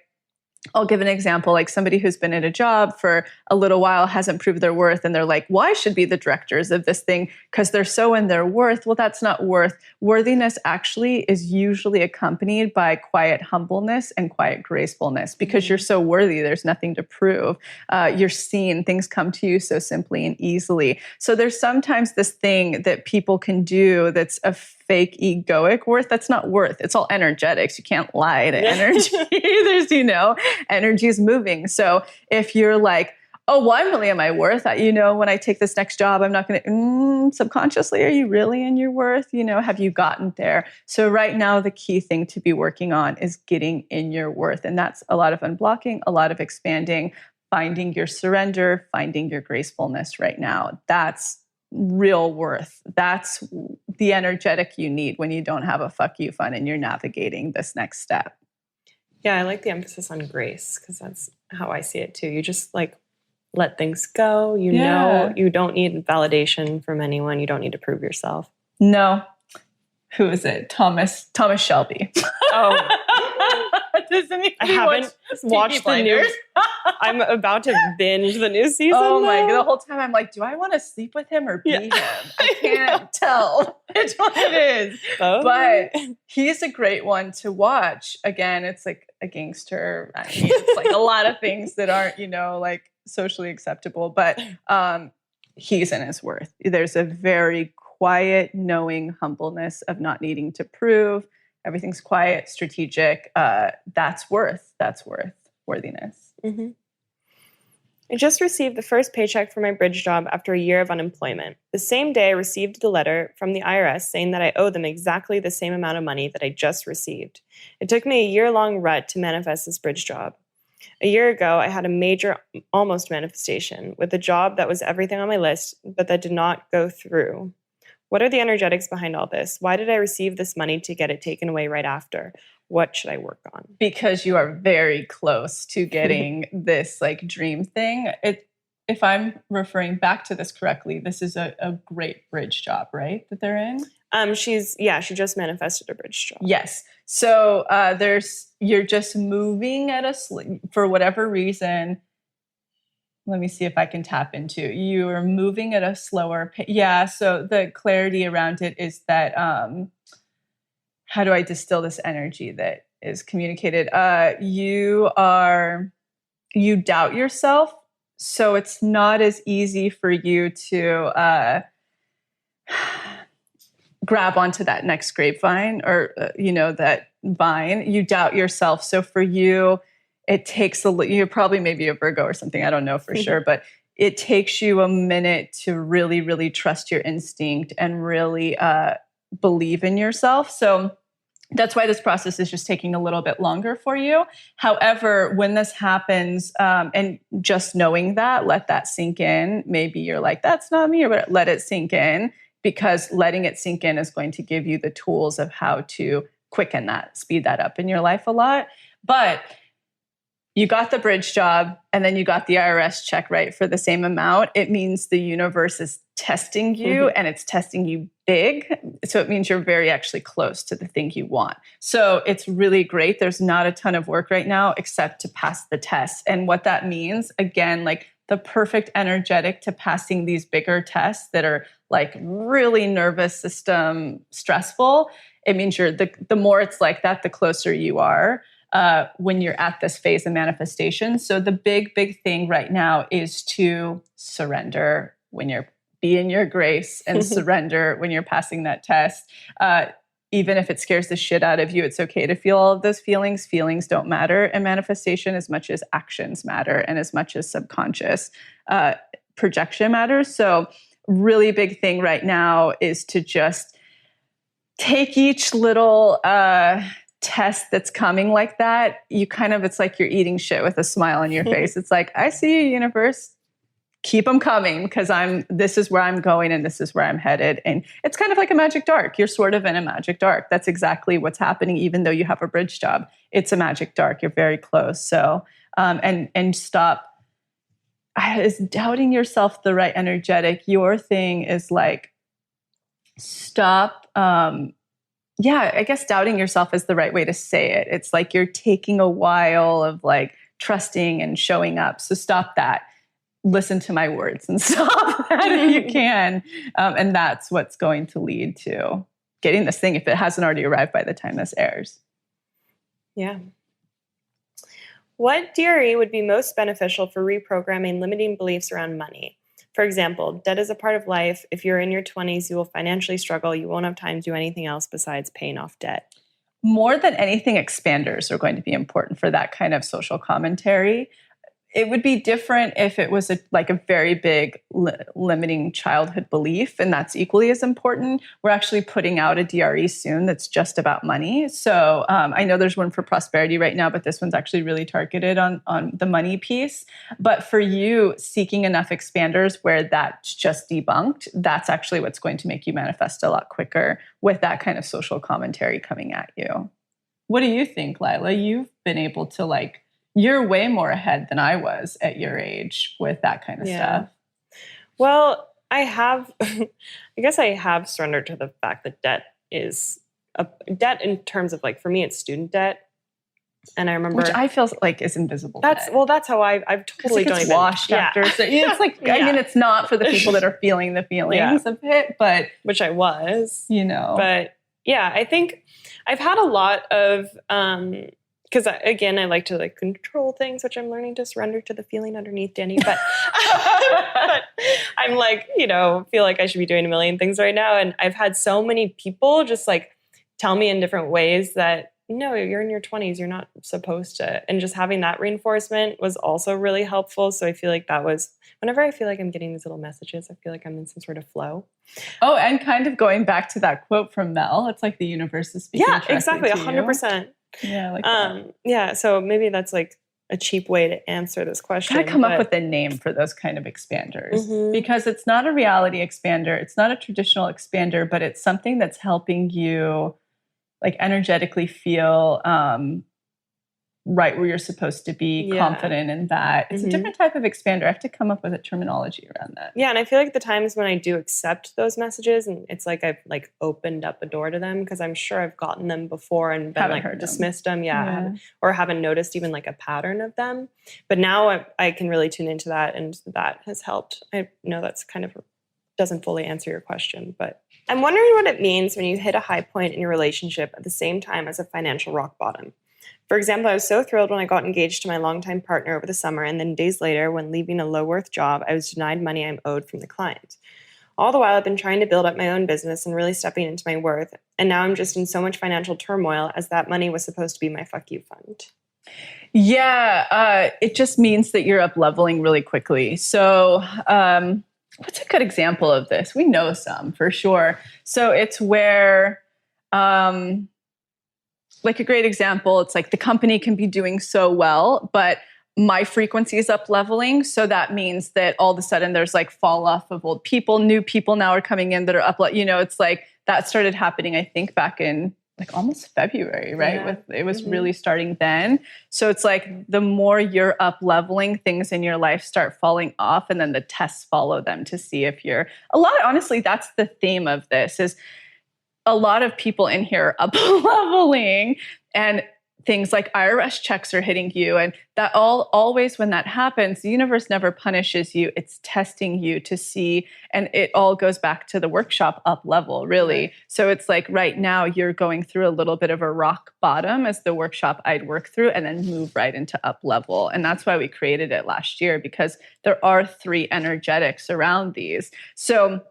I'll give an example, like somebody who's been in a job for a little while, hasn't proved their worth, and they're like, well, I should be the directors of this thing because they're so in their worth. Well, that's not worth. Worthiness actually is usually accompanied by quiet humbleness and quiet gracefulness, because you're so worthy, there's nothing to prove. You're seen, things come to you so simply and easily. So there's sometimes this thing that people can do that's a fake egoic worth. That's not worth. It's all energetics. You can't lie to energy. There's, energy is moving. So if you're like, oh, well, I'm really in my worth. When I take this next job, I'm not going to, subconsciously, are you really in your worth? Have you gotten there? So right now, the key thing to be working on is getting in your worth. And that's a lot of unblocking, a lot of expanding, finding your surrender, finding your gracefulness right now. That's real worth. That's the energetic you need when you don't have a fuck you fun and you're navigating this next step. Yeah, I like the emphasis on grace, because that's how I see it too. You just like let things go. You know, you don't need validation from anyone. You don't need to prove yourself. No. Who is it? Thomas Shelby. Oh. I haven't watched the news. I'm about to binge the new season. Oh my God. The whole time I'm like, do I want to sleep with him or be him? I can't tell which one it is. Oh. But he's a great one to watch. Again, it's like a gangster. I mean, it's like a lot of things that aren't, like socially acceptable, but he's in his worth. There's a very quiet, knowing humbleness of not needing to prove. Everything's quiet, strategic. That's worth. That's worthiness. Mm-hmm. I just received the first paycheck for my bridge job after a year of unemployment. The same day I received the letter from the IRS saying that I owe them exactly the same amount of money that I just received. It took me a year-long rut to manifest this bridge job. A year ago, I had a major almost manifestation with a job that was everything on my list, but that did not go through. What are the energetics behind all this? Why did I receive this money to get it taken away right after? What should I work on? Because you are very close to getting this like dream thing. If I'm referring back to this correctly, this is a great bridge job, right? That they're in? She just manifested a bridge job. Yes. So you're just moving for whatever reason. Let me see if I can tap into. You are moving at a slower pace. Yeah. So the clarity around it is that, how do I distill this energy that is communicated? You doubt yourself. So it's not as easy for you to, grab onto that next grapevine or, that vine. You doubt yourself. So for you, it takes you're probably maybe a Virgo or something. I don't know for sure, but it takes you a minute to really, really trust your instinct and really believe in yourself. So that's why this process is just taking a little bit longer for you. However, when this happens, and just knowing that, let that sink in. Maybe you're like, that's not me, but let it sink in, because letting it sink in is going to give you the tools of how to quicken that, speed that up in your life a lot. But you got the bridge job and then you got the IRS check, right, for the same amount. It means the universe is testing you and it's testing you big. So it means you're very actually close to the thing you want. So it's really great. There's not a ton of work right now except to pass the test. And what that means, again, like the perfect energetic to passing these bigger tests that are like really nervous system stressful. It means the more it's like that, the closer you are when you're at this phase of manifestation. So the big thing right now is to surrender when you're being your grace, and surrender when you're passing that test. Even if it scares the shit out of you, it's okay to feel all of those feelings. Feelings don't matter in manifestation as much as actions matter, and as much as subconscious projection matters. So really big thing right now is to just take each little test that's coming like that. It's like you're eating shit with a smile on your face. It's like, I see you, universe. Keep them coming, because this is where I'm going and this is where I'm headed. And it's kind of like a magic dark. You're sort of in a magic dark. That's exactly what's happening. Even though you have a bridge job, it's a magic dark. You're very close. So, and stop. Is doubting yourself the right energetic? Your thing is like, stop. I guess doubting yourself is the right way to say it. It's like you're taking a while of like trusting and showing up. So stop that. Listen to my words and stop that if you can. And that's what's going to lead to getting this thing, if it hasn't already arrived by the time this airs. Yeah. What theory would be most beneficial for reprogramming limiting beliefs around money? For example, debt is a part of life. If you're in your 20s, you will financially struggle. You won't have time to do anything else besides paying off debt. More than anything, expanders are going to be important for that kind of social commentary. It would be different if it was a very big limiting childhood belief, and that's equally as important. We're actually putting out a DRE soon that's just about money. So I know there's one for prosperity right now, but this one's actually really targeted on the money piece. But for you, seeking enough expanders where that's just debunked, that's actually what's going to make you manifest a lot quicker with that kind of social commentary coming at you. What do you think, Lila? You've been able to you're way more ahead than I was at your age with that kind of stuff. Well, I guess I have surrendered to the fact that debt is a debt in terms of for me, it's student debt. And I remember, which I feel like is invisible. That's how I've totally done it. Washed after. So it's I mean, it's not for the people that are feeling the feelings of it, but which I was, but yeah, I think I've had a lot of, because again, I like to control things, which I'm learning to surrender to the feeling underneath, Danny. But, but I'm feel like I should be doing a million things right now. And I've had so many people just tell me in different ways that, no, you're in your 20s, you're not supposed to. And just having that reinforcement was also really helpful. So I feel like that was, whenever I feel like I'm getting these little messages, I feel like I'm in some sort of flow. Oh, and kind of going back to that quote from Mel, it's like the universe is speaking. Yeah, exactly. 100%. Yeah, that. Yeah, so maybe that's a cheap way to answer this question. Gotta come up with a name for those kind of expanders, because it's not a reality expander, it's not a traditional expander, but it's something that's helping you energetically feel right where you're supposed to be, confident in that. It's a different type of expander. I have to come up with a terminology around that. Yeah, and I feel like the times when I do accept those messages, and it's I've opened up a door to them, because I'm sure I've gotten them before and been dismissed them, or haven't noticed even a pattern of them. But now I can really tune into that, and that has helped. I know that's kind of doesn't fully answer your question, but I'm wondering what it means when you hit a high point in your relationship at the same time as a financial rock bottom. For example, I was so thrilled when I got engaged to my longtime partner over the summer, and then days later, when leaving a low-worth job, I was denied money I'm owed from the client. All the while, I've been trying to build up my own business and really stepping into my worth, and now I'm just in so much financial turmoil, as that money was supposed to be my fuck you fund. Yeah, it just means that you're up leveling really quickly. So, what's a good example of this? We know some for sure. So it's where, like a great example, it's like the company can be doing so well, but my frequency is up leveling. So that means that all of a sudden there's like fall off of old people, new people now are coming in that are up, it's like that started happening, I think back in like almost February, right? Yeah. It was really starting then. So it's like the more you're up leveling, things in your life start falling off, and then the tests follow them to see if you're honestly, that's the theme of this is a lot of people in here are up leveling, and things like IRS checks are hitting you. And that always when that happens, the universe never punishes you. It's testing you to see. And it all goes back to the workshop up level, really. Right. So it's like right now you're going through a little bit of a rock bottom as the workshop I'd work through, and then move right into up level. And that's why we created it last year, because there are 3 energetics around these. So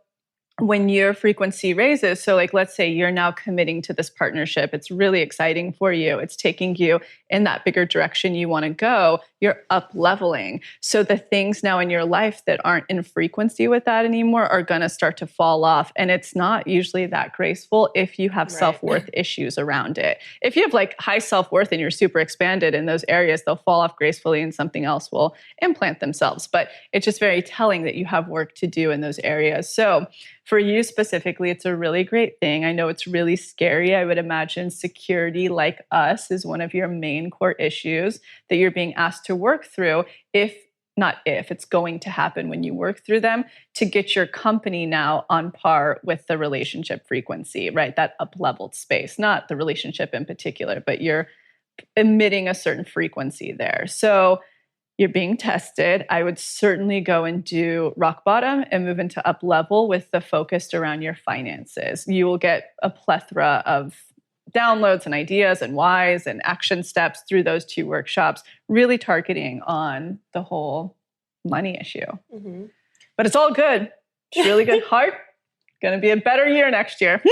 when your frequency raises, so like let's say you're now committing to this partnership, it's really exciting for you, it's taking you in that bigger direction you want to go, you're up leveling. So the things now in your life that aren't in frequency with that anymore are going to start to fall off. And it's not usually that graceful if you have self-worth issues around it. If you have like high self-worth and you're super expanded in those areas, they'll fall off gracefully and something else will implant themselves. But it's just very telling that you have work to do in those areas. So for you specifically, it's a really great thing. I know it's really scary. I would imagine security, like us, is one of your main core issues that you're being asked to work through. It's going to happen when you work through them, to get your company now on par with the relationship frequency, right? That up-leveled space, not the relationship in particular, but you're emitting a certain frequency there. So you're being tested. I would certainly go and do rock bottom and move into up level with the focus around your finances. You will get a plethora of downloads and ideas and whys and action steps through those 2 workshops, really targeting on the whole money issue. Mm-hmm. But it's all good. It's really good. Heart, going to be a better year next year.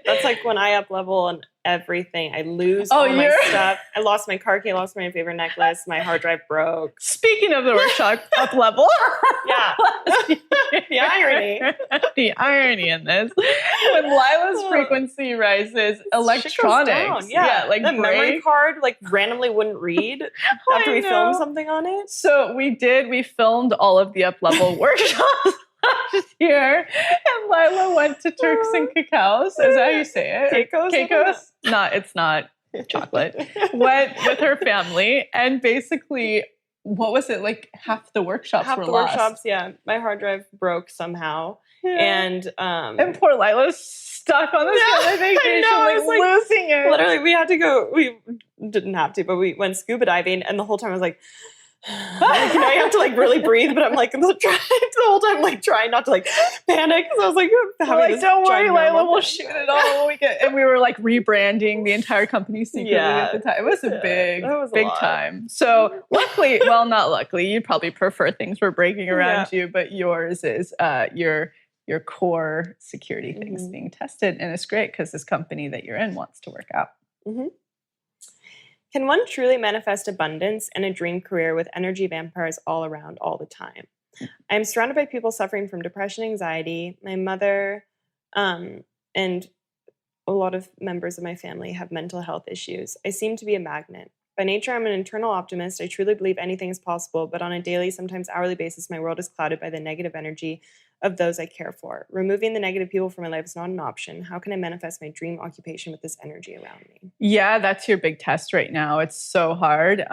That's like when I up level and everything. I lose all my stuff. I lost my car key. I lost my favorite necklace. My hard drive broke. Speaking of the workshop up level. Yeah. The irony. The irony in this. When Lila's frequency rises, electronics. Yeah. Like the memory card like randomly wouldn't read after we filmed something on it. So we filmed all of the up level workshops last year, and Lila went to Turks and Caicos. Is that how you say it? Caicos? No, it's not chocolate. Went with her family, and basically, what was it, like half the workshops were lost? Workshops, yeah. My hard drive broke somehow. Yeah. And poor Lila's stuck on this family vacation, like losing it. Literally, we didn't have to, but we went scuba diving, and the whole time I was like, you have to like really breathe, but I'm like the whole time like trying not to like panic, because I was like, don't worry, Lila, we'll shoot it all when we get. And we were like rebranding the entire company secretly at the time. It was a big time. So luckily, well, not luckily, you'd probably prefer things were breaking around you, but yours is your core security things being tested, and it's great because this company that you're in wants to work out. Mm-hmm. Can one truly manifest abundance and a dream career with energy vampires all around all the time? I am surrounded by people suffering from depression, anxiety. My mother and a lot of members of my family have mental health issues. I seem to be a magnet. By nature, I'm an internal optimist. I truly believe anything is possible, but on a daily, sometimes hourly basis, my world is clouded by the negative energy of those I care for. Removing the negative people from my life is not an option. How can I manifest my dream occupation with this energy around me? Yeah, that's your big test right now. It's so hard.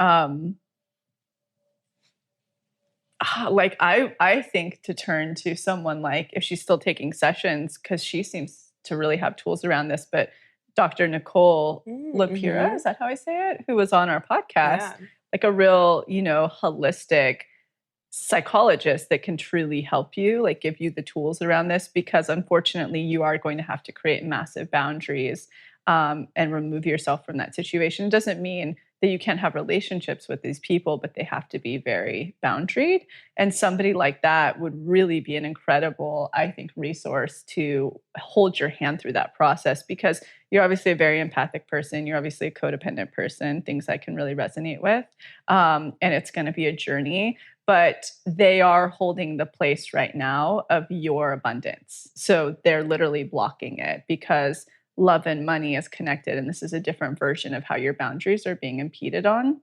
Like I think to turn to someone like, if she's still taking sessions, because she seems to really have tools around this, but Dr. Nicole Lapira, is that how I say it? Who was on our podcast, like a real, holistic psychologist that can truly help you, like give you the tools around this, because unfortunately you are going to have to create massive boundaries and remove yourself from that situation. It doesn't mean that you can't have relationships with these people, but they have to be very boundaried. And somebody like that would really be an incredible, I think, resource to hold your hand through that process, because you're obviously a very empathic person. You're obviously a codependent person, things I can really resonate with. And it's going to be a journey, but they are holding the place right now of your abundance. So they're literally blocking it because love and money is connected. And this is a different version of how your boundaries are being impeded on.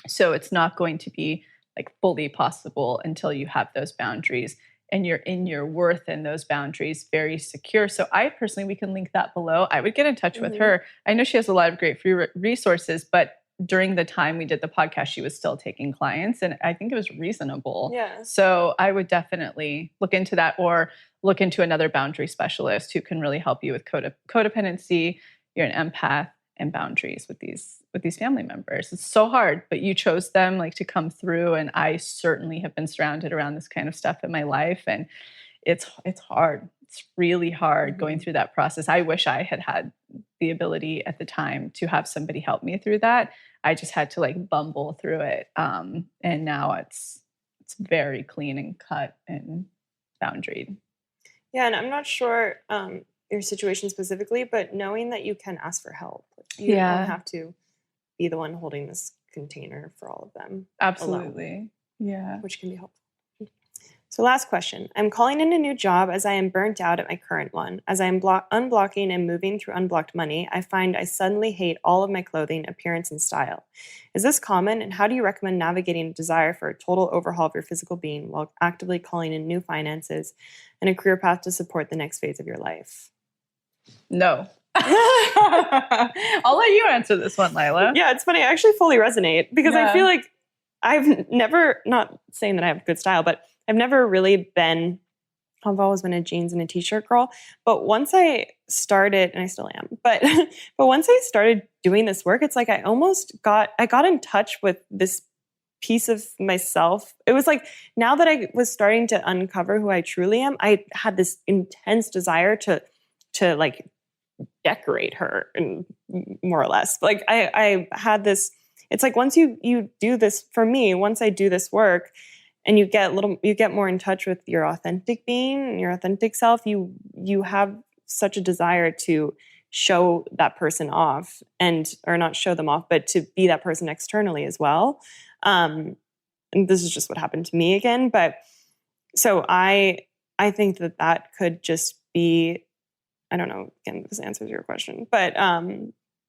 So it's not going to be like fully possible until you have those boundaries and you're in your worth and those boundaries very secure. So I personally, we can link that below. I would get in touch with her. I know she has a lot of great free resources, but during the time we did the podcast, she was still taking clients, and I think it was reasonable. Yeah. So I would definitely look into that, or look into another boundary specialist who can really help you with codependency. You're an empath, and boundaries with these family members. It's so hard, but you chose them like to come through. And I certainly have been surrounded around this kind of stuff in my life, and it's hard. It's really hard going through that process. I wish I had had the ability at the time to have somebody help me through that. I just had to like bumble through it. And now it's very clean and cut and boundaried. Yeah, and I'm not sure your situation specifically, but knowing that you can ask for help. You don't have to be the one holding this container for all of them. Absolutely. Alone, yeah. which can be helpful. So last question. I'm calling in a new job as I am burnt out at my current one. As I am unblocking and moving through unblocked money, I find I suddenly hate all of my clothing, appearance, and style. Is this common? And how do you recommend navigating a desire for a total overhaul of your physical being while actively calling in new finances and a career path to support the next phase of your life? No. I'll let you answer this one, Lila. Yeah, it's funny. I actually fully resonate because I feel like I've never, not saying that I have good style, but I've never really been, I've always been a jeans and a t-shirt girl. But once I started, and I still am, but once I started doing this work, it's like I got in touch with this piece of myself. It was like, now that I was starting to uncover who I truly am, I had this intense desire to like decorate her, and more or less. Like I had this, it's like once you do this, for me, once I do this work, and you get more in touch with your authentic being, your authentic self, you have such a desire to show that person off, or not show them off, but to be that person externally as well. And this is just what happened to me again. But so I think that could just be, I don't know, again, this answers your question, but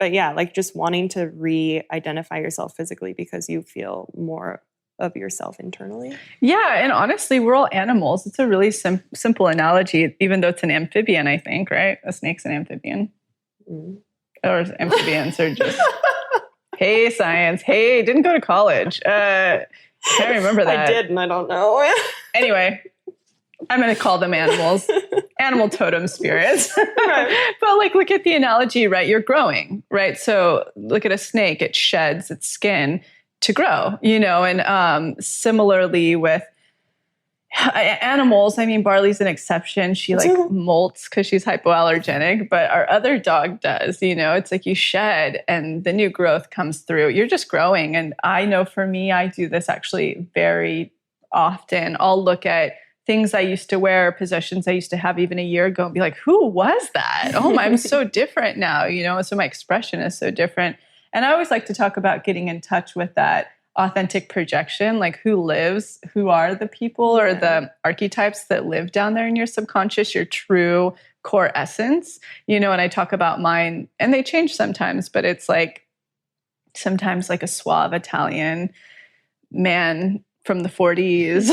yeah, like just wanting to re-identify yourself physically because you feel more of yourself internally. Yeah. And honestly, we're all animals. It's a really simple analogy, even though it's an amphibian, I think, right? A snake's an amphibian. Or amphibians are just, hey, science. Hey, didn't go to college. Can't remember that. I did, and I don't know. Anyway, I'm going to call them animals, animal totem spirits. Right. But like, look at the analogy, right? You're growing, right? So look at a snake, it sheds its skin to grow, and similarly with animals, I mean, Barley's an exception. She like molts because she's hypoallergenic, but our other dog does, it's like you shed and the new growth comes through. You're just growing. And I know for me, I do this actually very often. I'll look at things I used to wear, possessions I used to have even a year ago, and be like, who was that? Oh, I'm so different now, so my expression is so different. And I always like to talk about getting in touch with that authentic projection, like who are the people or the archetypes that live down there in your subconscious, your true core essence, and I talk about mine, and they change sometimes, but it's like sometimes like a suave Italian man from the 40s.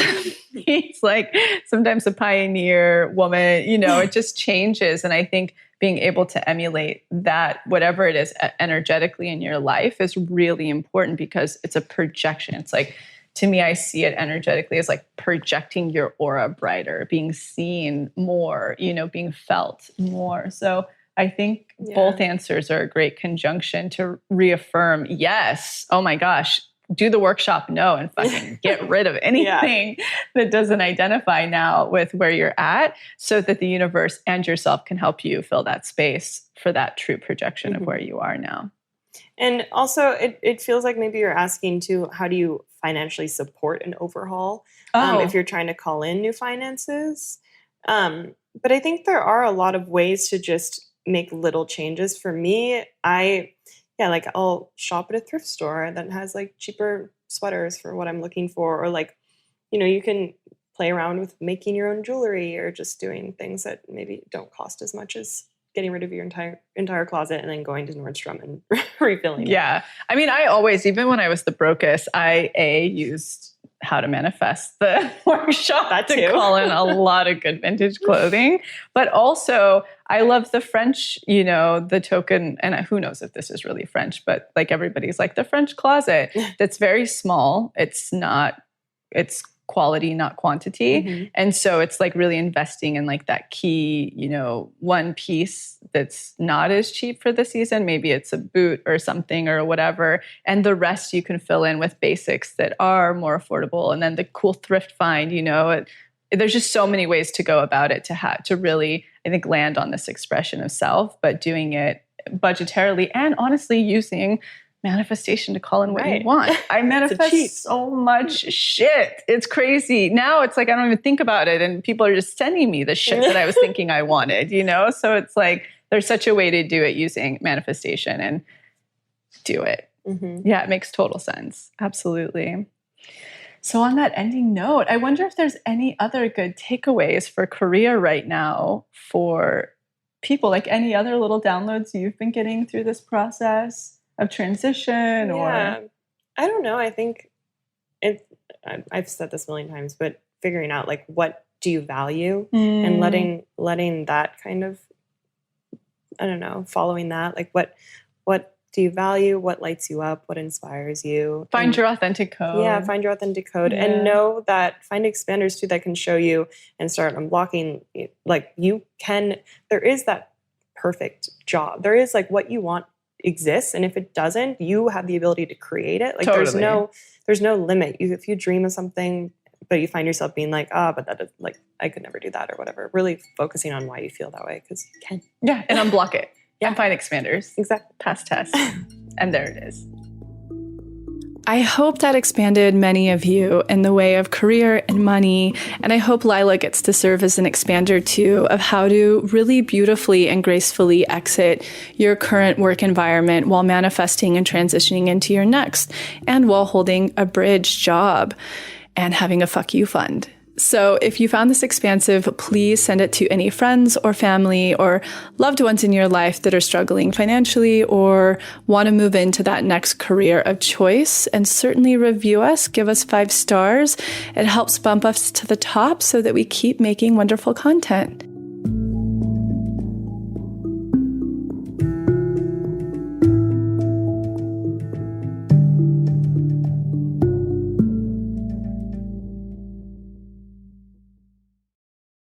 He's like sometimes a pioneer woman, it just changes. And I think being able to emulate that, whatever it is energetically in your life, is really important because it's a projection. It's like, to me, I see it energetically as like projecting your aura brighter, being seen more, being felt more. So I think both answers are a great conjunction to reaffirm, yes, oh my gosh, do the workshop, no, and fucking get rid of anything that doesn't identify now with where you're at, so that the universe and yourself can help you fill that space for that true projection of where you are now. And also, it feels like maybe you're asking too, how do you financially support an overhaul if you're trying to call in new finances? But I think there are a lot of ways to just make little changes. For me, like I'll shop at a thrift store that has like cheaper sweaters for what I'm looking for, or like, you can play around with making your own jewelry or just doing things that maybe don't cost as much as getting rid of your entire closet and then going to Nordstrom and refilling it. Yeah. I mean, I always, even when I was the brokest, I used How to Manifest, the workshop, to call in a lot of good vintage clothing. But also, I love the French, the token, and who knows if this is really French, but like everybody's like the French closet that's very small. It's quality, not quantity. Mm-hmm. And so it's like really investing in like that key, one piece that's not as cheap for the season. Maybe it's a boot or something or whatever. And the rest you can fill in with basics that are more affordable. And then the cool thrift find, there's just so many ways to go about it to really, I think, land on this expression of self, but doing it budgetarily and honestly using manifestation to call in what you want. I manifest so much shit. It's crazy. Now it's like I don't even think about it, and people are just sending me the shit that I was thinking I wanted, So it's like there's such a way to do it using manifestation and do it. Mm-hmm. Yeah, it makes total sense. Absolutely. So on that ending note, I wonder if there's any other good takeaways for career right now for people, like any other little downloads you've been getting through this process of transition or... I don't know. I think I've said this a million times, but figuring out like what do you value and letting that kind of, I don't know, following that, like what do you value, what lights you up, what inspires you. Find your authentic code. Yeah, find your authentic code and know that, find expanders too that can show you and start unblocking, like there is that perfect job. There is like what you want exists, and if it doesn't, you have the ability to create it. Like totally. there's no limit. If you dream of something but you find yourself being like, but that is, like, I could never do that or whatever, really focusing on why you feel that way, because you can. Yeah, and unblock it. And find expanders. Exactly. Pass test. And there it is. I hope that expanded many of you in the way of career and money, and I hope Lila gets to serve as an expander too of how to really beautifully and gracefully exit your current work environment while manifesting and transitioning into your next, and while holding a bridge job and having a fuck you fund. So if you found this expansive, please send it to any friends or family or loved ones in your life that are struggling financially or want to move into that next career of choice. And certainly review us, give us 5 stars. It helps bump us to the top so that we keep making wonderful content.